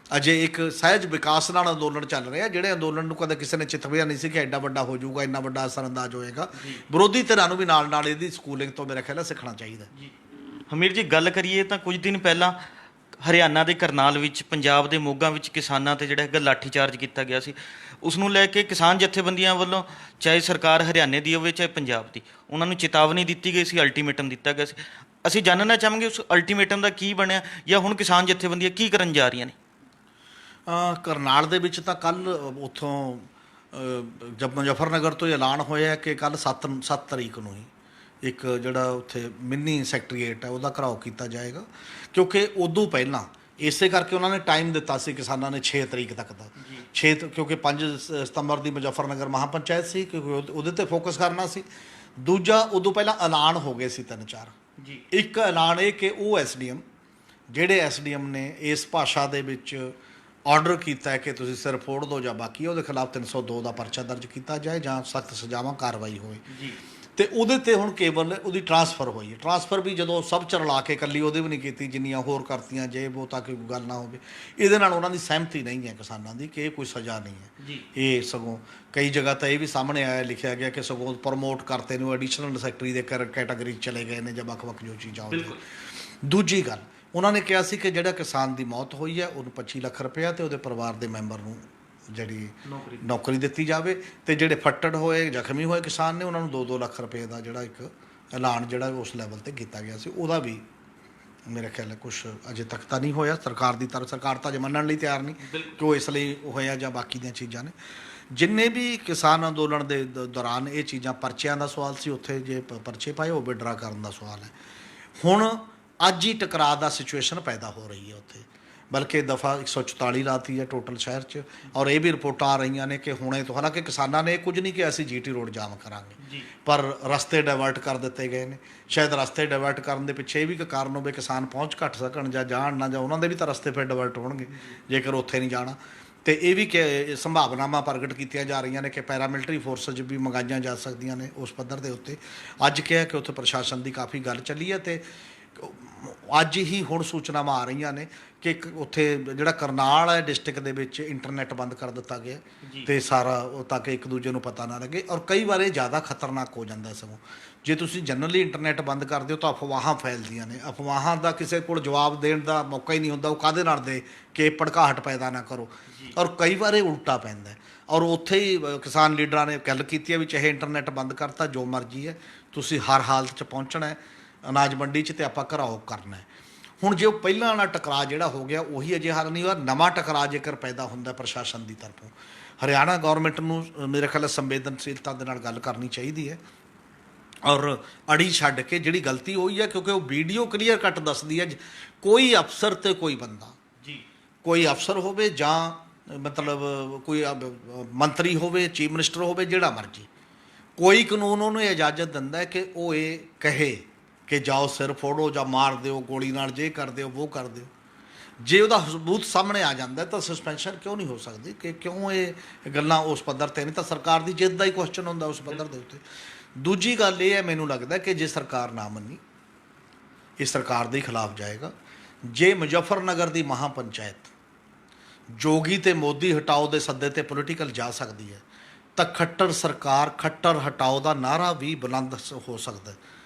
ਅਜੇ ਇੱਕ ਸਹਿਜ ਵਿਕਾਸ ਨਾਲ ਅੰਦੋਲਨ ਚੱਲ ਰਿਹਾ, ਜਿਹੜੇ ਅੰਦੋਲਨ ਨੂੰ ਕਦੇ ਕਿਸੇ ਨੇ ਚਿਤਵਿਆ ਨਹੀਂ ਸੀ ਕਿ ਐਡਾ ਵੱਡਾ ਹੋ ਜਾਊਗਾ, ਇੰਨਾ ਵੱਡਾ ਅਸਰਅੰਦਾਜ਼ ਹੋਏਗਾ। ਵਿਰੋਧੀ ਧਿਰਾਂ ਨੂੰ ਵੀ ਨਾਲ ਇਹਦੀ ਸਕੂਲਿੰਗ ਤੋਂ ਮੇਰਾ ਖਿਆਲ ਹੈ ਸਿੱਖਣਾ ਚਾਹੀਦਾ। ਜੀ ਹਮੀਰ ਜੀ, ਗੱਲ ਕਰੀਏ ਤਾਂ ਕੁਝ ਦਿਨ ਪਹਿਲਾਂ ਹਰਿਆਣਾ ਦੇ ਕਰਨਾਲ ਵਿੱਚ, ਪੰਜਾਬ ਦੇ ਮੋਗਾ ਵਿੱਚ ਕਿਸਾਨਾਂ ਤੇ ਜਿਹੜਾ ਹੈਗਾ ਲਾਠੀਚਾਰਜ ਕੀਤਾ ਗਿਆ ਸੀ। ਉਸ ਨੂੰ ਲੈ ਕੇ ਕਿਸਾਨ ਜਥੇਬੰਦੀਆਂ ਵੱਲੋਂ, ਚਾਹੇ ਸਰਕਾਰ ਹਰਿਆਣੇ ਦੀ ਹੋਵੇ ਚਾਹੇ ਪੰਜਾਬ ਦੀ, ਉਹਨਾਂ ਨੂੰ ਚੇਤਾਵਨੀ ਦਿੱਤੀ ਗਈ ਸੀ, ਅਲਟੀਮੇਟਮ ਦਿੱਤਾ ਗਿਆ ਸੀ। ਅਸੀਂ ਜਾਣਨਾ ਚਾਹਾਂਗੇ ਉਸ ਅਲਟੀਮੇਟਮ ਦਾ ਕੀ ਬਣਿਆ, ਜਾਂ ਹੁਣ ਕਿਸਾਨ ਜਥੇਬੰਦੀਆਂ ਕੀ ਕਰਨ ਜਾ ਰਹੀਆਂ ਨੇ? ਕਰਨਾਲ ਦੇ ਵਿੱਚ ਤਾਂ ਕੱਲ੍ਹ ਉੱਥੋਂ ਜਬ ਮੁਜ਼ੱਫਰਨਗਰ ਤੋਂ ਐਲਾਨ ਹੋਇਆ ਕਿ ਕੱਲ੍ਹ 7 ਤਰੀਕ ਨੂੰ ਹੀ ਇੱਕ ਜਿਹੜਾ ਉੱਥੇ ਮਿੰਨੀ ਸੈਕਟਰੀਏਟ ਹੈ ਉਹਦਾ ਘਿਰਾਓ ਕੀਤਾ ਜਾਏਗਾ। ਕਿਉਂਕਿ ਉਦੋਂ ਪਹਿਲਾਂ ਇਸੇ ਕਰਕੇ ਉਹਨਾਂ ਨੇ ਟਾਈਮ ਦਿੱਤਾ ਸੀ ਕਿਸਾਨਾਂ ਨੇ 6 ਤਰੀਕ ਤੱਕ ਦਾ। ਕਿਉਂਕਿ 5 ਸਤੰਬਰ ਦੀ ਮੁਜ਼ੱਫਰਨਗਰ ਮਹਾਪੰਚਾਇਤ ਸੀ, ਕਿਉਂਕਿ ਉਹਦੇ ਤੇ ਫੋਕਸ ਕਰਨਾ ਸੀ। ਦੂਜਾ, ਉਦੋਂ ਪਹਿਲਾਂ ਐਲਾਨ ਹੋ ਗਏ ਸੀ 3-4। ਜੀ ਇੱਕ ਐਲਾਨ ਇਹ ਕਿ ਉਹ ਐਸਡੀਐਮ, ਜਿਹੜੇ ਐਸਡੀਐਮ ਨੇ ਇਸ ਭਾਸ਼ਾ ਦੇ ਵਿੱਚ ਆਰਡਰ ਕੀਤਾ ਹੈ ਕਿ ਤੁਸੀਂ ਸਿਰ ਫੋੜ ਦਿਓ ਜਾਂ ਬਾਕੀ ਉਹਦੇ ਖਿਲਾਫ 302 ਦਾ ਪਰਚਾ ਦਰਜ ਕੀਤਾ ਜਾਏ ਜਾਂ ਸਖਤ ਸਜ਼ਾਵਾਂ ਕਾਰਵਾਈ ਹੋਵੇ। ਜੀ ਤੇ ਉਹਦੇ ਤੇ ਹੁਣ ਕੇਵਲ ਉਹਦੀ ਟਰਾਂਸਫਰ ਹੋਈ ਹੈ। ਟਰਾਂਸਫਰ ਵੀ ਜਦੋਂ ਸਭ ਚ ਰਲਾ ਕੇ ਇਕੱਲੀ ਉਹਦੇ ਵੀ ਨਹੀਂ ਕੀਤੀ, ਜਿੰਨੀਆਂ ਹੋਰ ਕਰਤੀਆਂ ਜੇ ਉਹ, ਤਾਂ ਕਿ ਕੋਈ ਗੱਲ ਨਾ ਹੋਵੇ। ਇਹਦੇ ਨਾਲ ਉਹਨਾਂ ਦੀ ਸਹਿਮਤੀ ਨਹੀਂ ਹੈ ਕਿਸਾਨਾਂ ਦੀ ਕਿ ਇਹ ਕੋਈ ਸਜ਼ਾ ਨਹੀਂ ਹੈ। ਜੀ ਇਹ ਸਗੋਂ ਕਈ ਜਗ੍ਹਾ ਤਾਂ ਇਹ ਵੀ ਸਾਹਮਣੇ ਆਇਆ, ਲਿਖਿਆ ਗਿਆ ਕਿ ਸਗੋਂ ਪ੍ਰਮੋਟ ਕਰਤੇ ਨੂੰ ਐਡੀਸ਼ਨਲ ਸੈਕਟਰੀ ਦੇ ਕੈਟਾਗਰੀ 'ਚ ਚਲੇ ਗਏ ਨੇ ਜਾਂ ਵੱਖ-ਵੱਖ ਜੋ ਚੀਜ਼ਾਂ ਹੁੰਦੀਆਂ। ਦੂਜੀ ਗੱਲ, ਉਹਨਾਂ ਨੇ ਕਿਹਾ ਸੀ ਕਿ ਜਿਹੜਾ ਕਿਸਾਨ ਦੀ ਮੌਤ ਹੋਈ ਹੈ ਉਹਨੂੰ 25 ਲੱਖ ਰੁਪਇਆ ਤੇ ਉਹਦੇ ਪਰਿਵਾਰ ਦੇ ਮੈਂਬਰ ਨੂੰ ਜਿਹੜੀ ਨੌਕਰੀ ਦਿੱਤੀ ਜਾਵੇ, ਤੇ ਜਿਹੜੇ ਫੱਟੜ ਹੋਏ, ਜ਼ਖਮੀ ਹੋਏ ਕਿਸਾਨ ਨੇ ਉਹਨਾਂ ਨੂੰ 2-2 ਲੱਖ ਰੁਪਏ ਦਾ ਜਿਹੜਾ ਇੱਕ ਐਲਾਨ ਜਿਹੜਾ ਉਸ ਲੈਵਲ ਤੇ ਕੀਤਾ ਗਿਆ ਸੀ। ਉਹਦਾ ਵੀ ਮੇਰਾ ਖਿਆਲ ਹੈ ਕੁਛ ਅਜੇ ਤੱਕ ਤਾਂ ਨਹੀਂ ਹੋਇਆ ਸਰਕਾਰ ਦੀ ਤਰਫ। ਸਰਕਾਰ ਤਾਂ ਅਜੇ ਮੰਨਣ ਲਈ ਤਿਆਰ ਨਹੀਂ ਕਿ ਉਹ ਇਸ ਲਈ ਹੋਇਆ ਜਾਂ ਬਾਕੀ ਦੀਆਂ ਚੀਜ਼ਾਂ ਨੇ। ਜਿੰਨੇ ਵੀ ਕਿਸਾਨ ਅੰਦੋਲਨ ਦੇ ਦੌਰਾਨ ਇਹ ਚੀਜ਼ਾਂ, ਪਰਚਿਆਂ ਦਾ ਸਵਾਲ ਸੀ, ਉੱਥੇ ਜੇ ਪਰਚੇ ਪਾਏ ਉਹ ਵਿਡਰਾ ਕਰਨ ਦਾ ਸਵਾਲ ਹੈ। ਹੁਣ ਅੱਜ ਹੀ ਟਕਰਾਅ ਦਾ ਸਿਚੁਏਸ਼ਨ ਪੈਦਾ ਹੋ ਰਹੀ ਹੈ ਉੱਥੇ, ਬਲਕਿ ਦਫਾ 144 ਲਾਤੀ ਹੈ ਟੋਟਲ ਸ਼ਹਿਰ 'ਚ। ਔਰ ਇਹ ਵੀ ਰਿਪੋਰਟਾਂ ਆ ਰਹੀਆਂ ਨੇ ਕਿ ਹੁਣੇ ਤੋਂ, ਹਾਲਾਂਕਿ ਕਿਸਾਨਾਂ ਨੇ ਇਹ ਕੁਝ ਨਹੀਂ ਕਿਹਾ ਅਸੀਂ GT ਰੋਡ ਜਾਮ ਕਰਾਂਗੇ, ਪਰ ਰਸਤੇ ਡਾਇਵਰਟ ਕਰ ਦਿੱਤੇ ਗਏ ਨੇ। ਸ਼ਾਇਦ ਰਸਤੇ ਡਾਇਵਰਟ ਕਰਨ ਦੇ ਪਿੱਛੇ ਇਹ ਵੀ ਇੱਕ ਕਾਰਨ ਹੋਵੇ ਕਿਸਾਨ ਪਹੁੰਚ ਘੱਟ ਸਕਣ ਜਾਂ ਜਾਣ ਨਾ, ਜਾਂ ਉਹਨਾਂ ਦੇ ਵੀ ਤਾਂ ਰਸਤੇ ਫਿਰ ਡਾਇਵਰਟ ਹੋਣਗੇ ਜੇਕਰ ਉੱਥੇ ਨਹੀਂ ਜਾਣਾ। ਤੇ ਇਹ ਵੀ ਕਿ ਸੰਭਾਵਨਾਵਾਂ ਪ੍ਰਗਟ ਕੀਤੀਆਂ ਜਾ ਰਹੀਆਂ ਨੇ ਕਿ ਪੈਰਾਮਿਲਟਰੀ ਫੋਰਸਿਸ ਵੀ ਮੰਗਾਈਆਂ ਜਾ ਸਕਦੀਆਂ ਨੇ ਉਸ ਪੱਧਰ ਦੇ ਉੱਤੇ। ਅੱਜ ਕਿਹਾ ਕਿ ਉੱਥੇ ਪ੍ਰਸ਼ਾਸਨ ਦੀ ਕਾਫੀ ਗੱਲ ਚੱਲੀ ਹੈ, ਤੇ ਅੱਜ ਹੀ ਹੁਣ ਸੂਚਨਾਵਾਂ ਆ ਰਹੀਆਂ ਨੇ ਕਿ ਉੱਥੇ ਜਿਹੜਾ ਕਰਨਾਲ ਹੈ ਡਿਸਟ੍ਰਿਕਟ ਦੇ ਵਿੱਚ ਇੰਟਰਨੈਟ ਬੰਦ ਕਰ ਦਿੱਤਾ ਗਿਆ, ਤੇ ਸਾਰਾ ਤਾਂ ਕਿ ਇੱਕ ਦੂਜੇ ਨੂੰ ਪਤਾ ਨਾ ਲੱਗੇ। ਔਰ ਕਈ ਵਾਰ ਇਹ ਜ਼ਿਆਦਾ ਖਤਰਨਾਕ ਹੋ ਜਾਂਦਾ ਸਗੋਂ, ਜੇ ਤੁਸੀਂ ਜਨਰਲੀ ਇੰਟਰਨੈਟ ਬੰਦ ਕਰ ਦਿਓ ਤਾਂ ਅਫਵਾਹਾਂ ਫੈਲਦੀਆਂ ਨੇ। ਅਫਵਾਹਾਂ ਦਾ ਕਿਸੇ ਕੋਲ ਜਵਾਬ ਦੇਣ ਦਾ ਮੌਕਾ ਹੀ ਨਹੀਂ ਹੁੰਦਾ, ਉਹ ਕਾਹਦੇ ਨਾਲ ਦੇ ਕਿ ਭੜਕਾਹਟ ਪੈਦਾ ਨਾ ਕਰੋ। ਔਰ ਕਈ ਵਾਰ ਇਹ ਉਲਟਾ ਪੈਂਦਾ। ਔਰ ਉੱਥੇ ਹੀ ਕਿਸਾਨ ਲੀਡਰਾਂ ਨੇ ਗੱਲ ਕੀਤੀ ਹੈ ਵੀ ਚਾਹੇ ਇੰਟਰਨੈਟ ਬੰਦ ਕਰਤਾ, ਜੋ ਮਰਜ਼ੀ ਹੈ, ਤੁਸੀਂ ਹਰ ਹਾਲਤ 'ਚ ਪਹੁੰਚਣਾ ਹੈ ਅਨਾਜ ਮੰਡੀ 'ਚ, ਤੇ ਆਪਾਂ ਘਿਰਾਓ ਕਰਨਾ ਹੈ। ਹੁਣ ਜੇ ਉਹ ਪਹਿਲਾਂ ਵਾਲਾ ਟਕਰਾਅ ਜਿਹੜਾ ਹੋ ਗਿਆ ਉਹੀ ਅਜੇ ਹੱਲ ਨਹੀਂ ਹੋਇਆ, ਨਵਾਂ ਟਕਰਾਅ ਜੇਕਰ ਪੈਦਾ ਹੁੰਦਾ ਪ੍ਰਸ਼ਾਸਨ ਦੀ ਤਰਫੋਂ, ਹਰਿਆਣਾ ਗੌਰਮੈਂਟ ਨੂੰ ਮੇਰੇ ਖਿਆਲ ਸੰਵੇਦਨਸ਼ੀਲਤਾ ਦੇ ਨਾਲ ਗੱਲ ਕਰਨੀ ਚਾਹੀਦੀ ਹੈ। ਔਰ ਅੜੀ ਛੱਡ ਕੇ ਜਿਹੜੀ ਗਲਤੀ ਹੋਈ ਹੈ, ਕਿਉਂਕਿ ਉਹ ਵੀਡੀਓ ਕਲੀਅਰ ਕੱਟ ਦੱਸਦੀ ਹੈ, ਕੋਈ ਅਫਸਰ ਤੇ ਕੋਈ ਬੰਦਾ, ਕੋਈ ਅਫਸਰ ਹੋਵੇ ਜਾਂ ਮਤਲਬ ਕੋਈ ਮੰਤਰੀ ਹੋਵੇ, ਚੀਫ ਮਿਨਿਸਟਰ ਹੋਵੇ, ਜਿਹੜਾ ਮਰਜ਼ੀ, ਕੋਈ ਕਾਨੂੰਨ ਉਹਨੂੰ ਇਜਾਜ਼ਤ ਦਿੰਦਾ ਹੈ ਕਿ ਉਹ ਇਹ ਕਹੇ ਕਿ ਜਾਓ ਸਿਰ ਫੋੜੋ ਜਾਂ ਮਾਰ ਦਿਓ ਗੋਲੀ ਨਾਲ, ਜੇ ਕਰ ਦਿਓ ਉਹ ਕਰ ਦਿਓ। ਜੇ ਉਹਦਾ ਸਬੂਤ ਸਾਹਮਣੇ ਆ ਜਾਂਦਾ ਤਾਂ ਸਸਪੈਂਸ਼ਨ ਕਿਉਂ ਨਹੀਂ ਹੋ ਸਕਦੀ? ਕਿ ਕਿਉਂ ਇਹ ਗੱਲਾਂ ਉਸ ਪੱਧਰ 'ਤੇ ਨਹੀਂ? ਤਾਂ ਸਰਕਾਰ ਦੀ ਜਿੱਦ ਦਾ ਹੀ ਕੁਐਸਚਨ ਹੁੰਦਾ ਉਸ ਪੱਧਰ ਦੇ ਉੱਤੇ। ਦੂਜੀ ਗੱਲ ਇਹ ਹੈ, ਮੈਨੂੰ ਲੱਗਦਾ ਕਿ ਜੇ ਸਰਕਾਰ ਨਾ ਮੰਨੀ, ਇਹ ਸਰਕਾਰ ਦੇ ਖਿਲਾਫ ਜਾਏਗਾ। ਜੇ ਮੁਜ਼ੱਫਰਨਗਰ ਦੀ ਮਹਾਪੰਚਾਇਤ ਜੋਗੀ ਤੇ ਮੋਦੀ ਹਟਾਓ ਦੇ ਸੱਦੇ ਤੇ ਪੋਲੀਟੀਕਲ ਜਾ ਸਕਦੀ ਹੈ, ਤਾਂ ਖੱਟਰ ਸਰਕਾਰ, ਖੱਟਰ ਹਟਾਓ ਦਾ ਨਾਅਰਾ ਵੀ ਬੁਲੰਦ ਹੋ ਸਕਦਾ।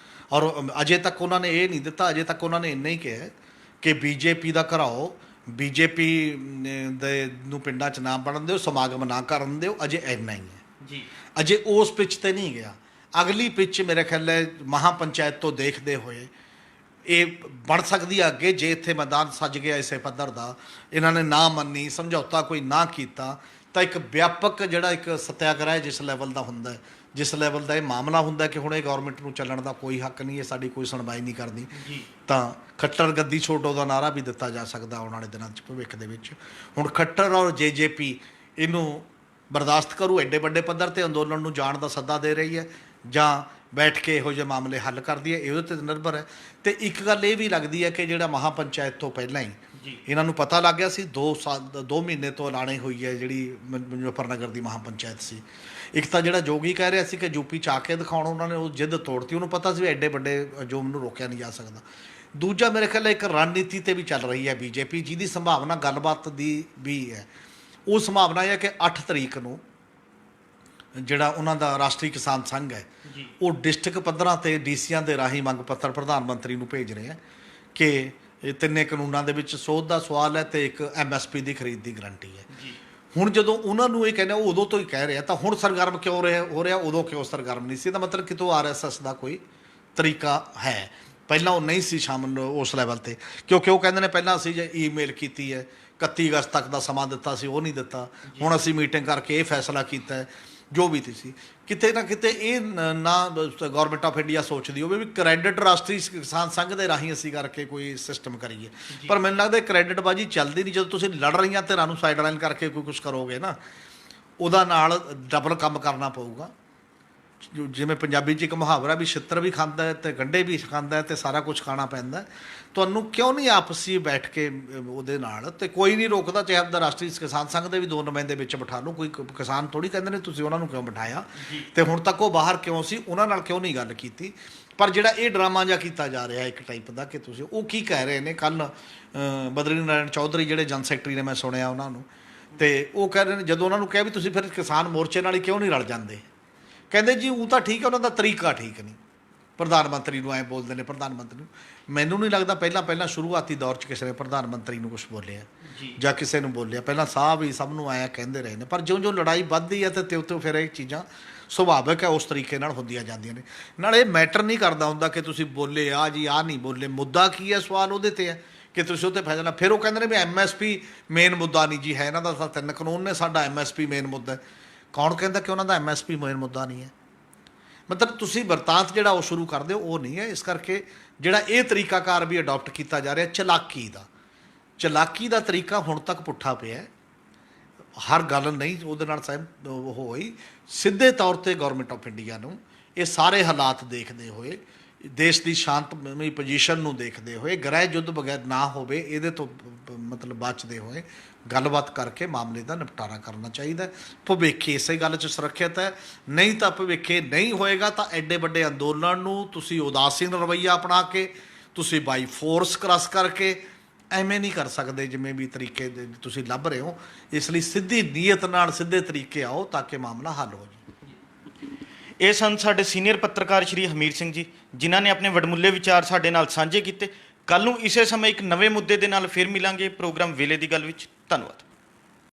ਔਰ ਅਜੇ ਤੱਕ ਉਹਨਾਂ ਨੇ ਇਹ ਨਹੀਂ ਦਿੱਤਾ, ਅਜੇ ਤੱਕ ਉਹਨਾਂ ਨੇ ਇੰਨਾ ਹੀ ਕਿਹਾ ਕਿ BJP ਦਾ ਘਰਾਓ, BJP ਦੇ ਨੂੰ ਪਿੰਡਾਂ 'ਚ ਨਾ ਬਣਨ ਦਿਓ, ਸਮਾਗਮ ਨਾ ਕਰਨ ਦਿਓ, ਅਜੇ ਇੰਨਾ ਹੀ ਹੈ ਜੀ। ਅਜੇ ਉਸ ਪਿੱਚ 'ਤੇ ਨਹੀਂ ਗਿਆ। ਅਗਲੀ ਪਿੱਚ ਮੇਰੇ ਖਿਆਲ ਹੈ ਮਹਾਪੰਚਾਇਤ ਤੋਂ ਦੇਖਦੇ ਹੋਏ ਇਹ ਬਣ ਸਕਦੀ ਹੈ ਅੱਗੇ ਜੇ ਇੱਥੇ ਮੈਦਾਨ ਸੱਜ ਗਿਆ ਇਸੇ ਪੱਧਰ ਦਾ, ਇਹਨਾਂ ਨੇ ਨਾ ਮੰਨੀ, ਸਮਝੌਤਾ ਕੋਈ ਨਾ ਕੀਤਾ, ਤਾਂ ਇੱਕ ਵਿਆਪਕ ਜਿਹੜਾ ਇੱਕ ਸੱਤਿਆਗ੍ਰਹਿ ਜਿਸ ਲੈਵਲ ਦਾ ਹੁੰਦਾ ਹੈ, ਜਿਸ ਲੈਵਲ ਦਾ ਇਹ ਮਾਮਲਾ ਹੁੰਦਾ ਕਿ ਹੁਣ ਇਹ ਗਵਰਨਮੈਂਟ ਨੂੰ ਚੱਲਣ ਦਾ ਕੋਈ ਹੱਕ ਨਹੀਂ ਹੈ, ਸਾਡੀ ਕੋਈ ਸੁਣਵਾਈ ਨਹੀਂ ਕਰਦੀ, ਤਾਂ ਖੱਟਰ ਗੱਦੀ ਛੋਟੋ ਦਾ ਨਾਅਰਾ ਵੀ ਦਿੱਤਾ ਜਾ ਸਕਦਾ ਆਉਣ ਵਾਲੇ ਦਿਨਾਂ 'ਚ ਭਵਿੱਖ ਦੇ ਵਿੱਚ। ਹੁਣ ਖੱਟਰ ਔਰ ਜੇਜੇਪੀ ਇਹਨੂੰ ਬਰਦਾਸ਼ਤ ਕਰੂ, ਐਡੇ ਵੱਡੇ ਪੱਧਰ ਤੇ ਅੰਦੋਲਨ ਨੂੰ ਜਾਣ ਦਾ ਸੱਦਾ ਦੇ ਰਹੀ ਹੈ, ਜਾਂ ਬੈਠ ਕੇ ਇਹੋ ਜਿਹੇ ਮਾਮਲੇ ਹੱਲ ਕਰਦੀ ਹੈ, ਇਹ ਉਹਦੇ 'ਤੇ ਨਿਰਭਰ ਹੈ। ਤੇ ਇੱਕ ਗੱਲ ਇਹ ਵੀ ਲੱਗਦੀ ਹੈ ਕਿ ਜਿਹੜਾ ਮਹਾਪੰਚਾਇਤ ਤੋਂ ਪਹਿਲਾਂ ਹੀ ਇਹਨਾਂ ਨੂੰ ਪਤਾ ਲੱਗ ਗਿਆ ਸੀ, 2 ਮਹੀਨੇ ਤੋਂ ਐਲਾਨੀ ਹੋਈ ਹੈ ਜਿਹੜੀ ਮੁਜ਼ੱਫਰਨਗਰ ਦੀ ਮਹਾਪੰਚਾਇਤ ਸੀ। ਇੱਕ ਤਾਂ ਜਿਹੜਾ ਜੋਗੀ ਕਹਿ ਰਿਹਾ ਸੀ ਕਿ ਯੂਪੀ 'ਚ ਆ ਕੇ ਦਿਖਾਉਣ, ਉਹਨਾਂ ਨੇ ਉਹ ਜਿੱਦ ਤੋੜਤੀ, ਉਹਨੂੰ ਪਤਾ ਸੀ ਵੀ ਐਡੇ ਵੱਡੇ ਹਜੂਮ ਨੂੰ ਰੋਕਿਆ ਨਹੀਂ ਜਾ ਸਕਦਾ। ਦੂਜਾ ਮੇਰੇ ਖਿਆਲ ਇੱਕ ਰਣਨੀਤੀ 'ਤੇ ਵੀ ਚੱਲ ਰਹੀ ਹੈ ਬੀਜੇਪੀ, ਜਿਹਦੀ ਸੰਭਾਵਨਾ ਗੱਲਬਾਤ ਦੀ ਵੀ ਹੈ। ਉਹ ਸੰਭਾਵਨਾ ਇਹ ਹੈ ਕਿ 8 ਤਰੀਕ ਨੂੰ ਜਿਹੜਾ ਉਹਨਾਂ ਦਾ ਰਾਸ਼ਟਰੀ ਕਿਸਾਨ ਸੰਘ ਹੈ ਉਹ ਡਿਸਟ੍ਰਿਕਟ ਪੱਧਰਾਂ 'ਤੇ ਡੀਸੀਆਂ ਦੇ ਰਾਹੀਂ ਮੰਗ ਪੱਤਰ ਪ੍ਰਧਾਨ ਮੰਤਰੀ ਨੂੰ ਭੇਜ ਰਹੇ ਹੈ ਕਿ ਇਹ ਤਿੰਨੇ ਕਾਨੂੰਨਾਂ ਦੇ ਵਿੱਚ ਸੋਧ ਦਾ ਸਵਾਲ ਹੈ ਤੇ ਇੱਕ MSP ਦੀ ਖਰੀਦ ਦੀ ਗਰੰਟੀ ਹੈ। ਹੁਣ ਜਦੋਂ ਉਹਨਾਂ ਨੂੰ ਇਹ ਕਹਿੰਦੇ ਉਹ ਉਦੋਂ ਤੋਂ ਹੀ ਕਹਿ ਰਿਹਾ, ਤਾਂ ਹੁਣ ਸਰਗਰਮ ਕਿਉਂ ਹੋ ਰਿਹਾ, ਉਦੋਂ ਕਿਉਂ ਸਰਗਰਮ ਨਹੀਂ ਸੀ? ਇਹਦਾ ਮਤਲਬ ਕਿਤੋਂ RSS ਦਾ ਕੋਈ ਤਰੀਕਾ ਹੈ। ਪਹਿਲਾਂ ਉਹ ਨਹੀਂ ਸੀ ਸ਼ਾਮਲ ਉਸ ਲੈਵਲ 'ਤੇ, ਕਿਉਂਕਿ ਉਹ ਕਹਿੰਦੇ ਨੇ ਪਹਿਲਾਂ ਅਸੀਂ ਜੇ ਈਮੇਲ ਕੀਤੀ ਹੈ, 31 ਅਗਸਤ ਤੱਕ ਦਾ ਸਮਾਂ ਦਿੱਤਾ ਸੀ, ਉਹ ਨਹੀਂ ਦਿੱਤਾ। ਹੁਣ ਅਸੀਂ ਮੀਟਿੰਗ ਕਰਕੇ ਇਹ ਫੈਸਲਾ ਕੀਤਾ ਹੈ, ਜੋ ਵੀ ਸੀ। ਕਿਤੇ ਨਾ ਕਿਤੇ ਇਹ ਨਾ ਗੌਰਮੈਂਟ ਆਫ ਇੰਡੀਆ ਸੋਚਦੀ ਹੋਵੇ ਵੀ ਕ੍ਰੈਡਿਟ ਰਾਸ਼ਟਰੀ ਕਿਸਾਨ ਸੰਘ ਦੇ ਰਾਹੀਂ ਅਸੀਂ ਕਰਕੇ ਕੋਈ ਸਿਸਟਮ ਕਰੀਏ, ਪਰ ਮੈਨੂੰ ਲੱਗਦਾ ਕ੍ਰੈਡਿਟ ਬਾਜੀ ਚੱਲਦੀ ਨਹੀਂ। ਜਦੋਂ ਤੁਸੀਂ ਲੜ ਰਹੀਆਂ ਧਿਰਾਂ ਨੂੰ ਸਾਈਡ ਲਾਈਨ ਕਰਕੇ ਕੋਈ ਕੁਛ ਕਰੋਗੇ ਨਾ, ਉਹਦਾ ਨਾਲ ਡਬਲ ਕੰਮ ਕਰਨਾ ਪਊਗਾ। ਜਿਵੇਂ ਪੰਜਾਬੀ 'ਚ ਇੱਕ ਮੁਹਾਵਰਾ ਵੀ ਛਿੱਤਰ ਵੀ ਖਾਂਦਾ ਹੈ ਅਤੇ ਗੰਢੇ ਵੀ ਖਾਂਦਾ ਹੈ ਅਤੇ ਸਾਰਾ ਕੁਛ ਖਾਣਾ ਪੈਂਦਾ। ਤੁਹਾਨੂੰ ਕਿਉਂ ਨਹੀਂ ਆਪਸੀ ਬੈਠ ਕੇ ਉਹਦੇ ਨਾਲ, ਅਤੇ ਕੋਈ ਨਹੀਂ ਰੋਕਦਾ ਚਾਹੇ ਆਪਦਾ ਰਾਸ਼ਟਰੀ ਕਿਸਾਨ ਸੰਘ ਦੇ ਵੀ 2 ਨੁਮਾਇੰਦੇ ਵਿੱਚ ਬਿਠਾ ਲਓ, ਕੋਈ ਕਿਸਾਨ ਥੋੜ੍ਹੀ ਕਹਿੰਦੇ ਨੇ ਤੁਸੀਂ ਉਹਨਾਂ ਨੂੰ ਕਿਉਂ ਬਿਠਾਇਆ, ਅਤੇ ਹੁਣ ਤੱਕ ਉਹ ਬਾਹਰ ਕਿਉਂ ਸੀ, ਉਹਨਾਂ ਨਾਲ ਕਿਉਂ ਨਹੀਂ ਗੱਲ ਕੀਤੀ। ਪਰ ਜਿਹੜਾ ਇਹ ਡਰਾਮਾ ਜਿਹਾ ਕੀਤਾ ਜਾ ਰਿਹਾ ਇੱਕ ਟਾਈਪ ਦਾ ਕਿ ਤੁਸੀਂ ਉਹ ਕੀ ਕਹਿ ਰਹੇ ਨੇ, ਕੱਲ੍ਹ ਬਦਰੀ ਨਾਰਾਇਣ ਚੌਧਰੀ ਜਿਹੜੇ ਜਨ ਸੈਕਟਰੀ ਨੇ, ਮੈਂ ਸੁਣਿਆ ਉਹਨਾਂ ਨੂੰ, ਅਤੇ ਉਹ ਕਹਿ ਰਹੇ ਨੇ ਜਦੋਂ ਉਹਨਾਂ ਨੂੰ ਕਿਹਾ ਵੀ ਤੁਸੀਂ ਫਿਰ ਕਿਸਾਨ ਮੋਰਚੇ ਨਾਲ ਹੀ ਕਿਉਂ ਨਹੀਂ ਰਲ ਜਾਂਦੇ, ਕਹਿੰਦੇ ਜੀ ਉਹ ਤਾਂ ਠੀਕ ਹੈ, ਉਹਨਾਂ ਦਾ ਤਰੀਕਾ ਠੀਕ ਨਹੀਂ। ਪ੍ਰਧਾਨ ਮੰਤਰੀ ਨੂੰ ਐਂ ਬੋਲਦੇ ਨੇ, ਪ੍ਰਧਾਨ ਮੰਤਰੀ ਨੂੰ। ਮੈਨੂੰ ਨਹੀਂ ਲੱਗਦਾ ਪਹਿਲਾਂ ਸ਼ੁਰੂਆਤੀ ਦੌਰ 'ਚ ਕਿਸੇ ਨੇ ਪ੍ਰਧਾਨ ਮੰਤਰੀ ਨੂੰ ਕੁਛ ਬੋਲਿਆ ਜਾਂ ਕਿਸੇ ਨੂੰ ਬੋਲਿਆ। ਪਹਿਲਾਂ ਸਾਹਿਬ ਹੀ ਸਭ ਨੂੰ ਆਇਆ ਕਹਿੰਦੇ ਰਹੇ ਨੇ, ਪਰ ਜਿਉਂ ਲੜਾਈ ਵੱਧਦੀ ਹੈ ਅਤੇ ਤਿਉਂ ਫਿਰ ਇਹ ਚੀਜ਼ਾਂ ਸੁਭਾਵਿਕ ਹੈ ਉਸ ਤਰੀਕੇ ਨਾਲ ਹੁੰਦੀਆਂ ਜਾਂਦੀਆਂ ਨੇ। ਨਾਲ ਇਹ ਮੈਟਰ ਨਹੀਂ ਕਰਦਾ ਹੁੰਦਾ ਕਿ ਤੁਸੀਂ ਬੋਲੇ ਆ ਜੀ, ਆਹ ਨਹੀਂ ਬੋਲੇ, ਮੁੱਦਾ ਕੀ ਹੈ, ਸਵਾਲ ਉਹਦੇ 'ਤੇ ਹੈ ਕਿ ਤੁਸੀਂ ਉਹ 'ਤੇ ਫੈਸਲਾ। ਫਿਰ ਉਹ ਕਹਿੰਦੇ ਨੇ ਵੀ MSP ਮੇਨ ਮੁੱਦਾ ਨਹੀਂ ਜੀ ਹੈ, ਇਹਨਾਂ ਦਾ ਤਾਂ 3 ਕਾਨੂੰਨ ਨੇ, ਸਾਡਾ MSP ਮੇਨ ਮੁੱਦਾ ਹੈ। ਕੌਣ ਕਹਿੰਦਾ ਕਿ ਉਹਨਾਂ ਦਾ MSP ਮੇਨ ਮੁੱਦਾ ਨਹੀਂ ਹੈ? ਮਤਲਬ ਤੁਸੀਂ ਵਰਤਾਂਤ ਜਿਹੜਾ ਉਹ ਸ਼ੁਰੂ ਕਰਦੇ ਹੋ ਉਹ ਨਹੀਂ ਹੈ। ਇਸ ਕਰਕੇ ਜਿਹੜਾ ਇਹ ਤਰੀਕਾਕਾਰ ਵੀ ਅਡਾਪਟ ਕੀਤਾ ਜਾ ਰਿਹਾ ਚਲਾਕੀ ਦਾ ਤਰੀਕਾ ਹੁਣ ਤੱਕ ਪੁੱਠਾ ਪਿਆ। ਹਰ ਗੱਲ ਨਹੀਂ ਉਹਦੇ ਨਾਲ ਸਹਿਮਤ ਹੋਈ। ਸਿੱਧੇ ਤੌਰ 'ਤੇ ਗੌਰਮੈਂਟ ਆਫ ਇੰਡੀਆ ਨੂੰ ਇਹ ਸਾਰੇ ਹਾਲਾਤ ਦੇਖਦੇ ਹੋਏ, ਦੇਸ਼ ਦੀ ਸ਼ਾਂਤਮਈ ਪੋਜੀਸ਼ਨ ਨੂੰ ਦੇਖਦੇ ਹੋਏ, ਗ੍ਰਹਿ ਯੁੱਧ ਬਗੈਰ ਨਾ ਹੋਵੇ ਇਹਦੇ ਤੋਂ ਮਤਲਬ ਬਚਦੇ ਹੋਏ ਗੱਲਬਾਤ ਕਰਕੇ ਮਾਮਲੇ ਦਾ ਨਿਪਟਾਰਾ ਕਰਨਾ ਚਾਹੀਦਾ। ਭਵਿੱਖ ਇਸੇ ਗੱਲ 'ਚ ਸੁਰੱਖਿਅਤ ਹੈ, ਨਹੀਂ ਤਾਂ ਭਵਿੱਖ ਨਹੀਂ ਹੋਏਗਾ ਤਾਂ ਐਡੇ ਵੱਡੇ ਅੰਦੋਲਨ ਨੂੰ ਤੁਸੀਂ ਉਦਾਸੀਨ ਰਵੱਈਆ ਅਪਣਾ ਕੇ, ਤੁਸੀਂ ਬਾਈ ਫੋਰਸ ਕ੍ਰਾਸ ਕਰਕੇ ਐਵੇਂ ਨਹੀਂ ਕਰ ਸਕਦੇ ਜਿਵੇਂ ਵੀ ਤਰੀਕੇ ਤੁਸੀਂ ਲੱਭ ਰਹੇ ਹੋ। ਇਸ ਲਈ ਸਿੱਧੀ ਨੀਅਤ ਨਾਲ ਸਿੱਧੇ ਤਰੀਕੇ ਆਓ ਤਾਂ ਕਿ ਮਾਮਲਾ ਹੱਲ ਹੋ ਜਾਵੇ। ਇਹ ਸਨ ਸਾਡੇ ਸੀਨੀਅਰ ਪੱਤਰਕਾਰ ਸ਼੍ਰੀ ਹਮੀਰ ਸਿੰਘ ਜੀ, ਜਿਨ੍ਹਾਂ ਨੇ ਆਪਣੇ ਵਡਮੁੱਲੇ ਵਿਚਾਰ ਸਾਡੇ ਨਾਲ ਸਾਂਝੇ ਕੀਤੇ। ਕੱਲ੍ਹ ਨੂੰ ਇਸੇ ਸਮੇਂ ਇੱਕ ਨਵੇਂ ਮੁੱਦੇ ਦੇ ਨਾਲ ਫਿਰ ਮਿਲਾਂਗੇ ਪ੍ਰੋਗਰਾਮ ਵੇਲੇ ਦੀ ਗੱਲ ਵਿੱਚ। ਧੰਨਵਾਦ।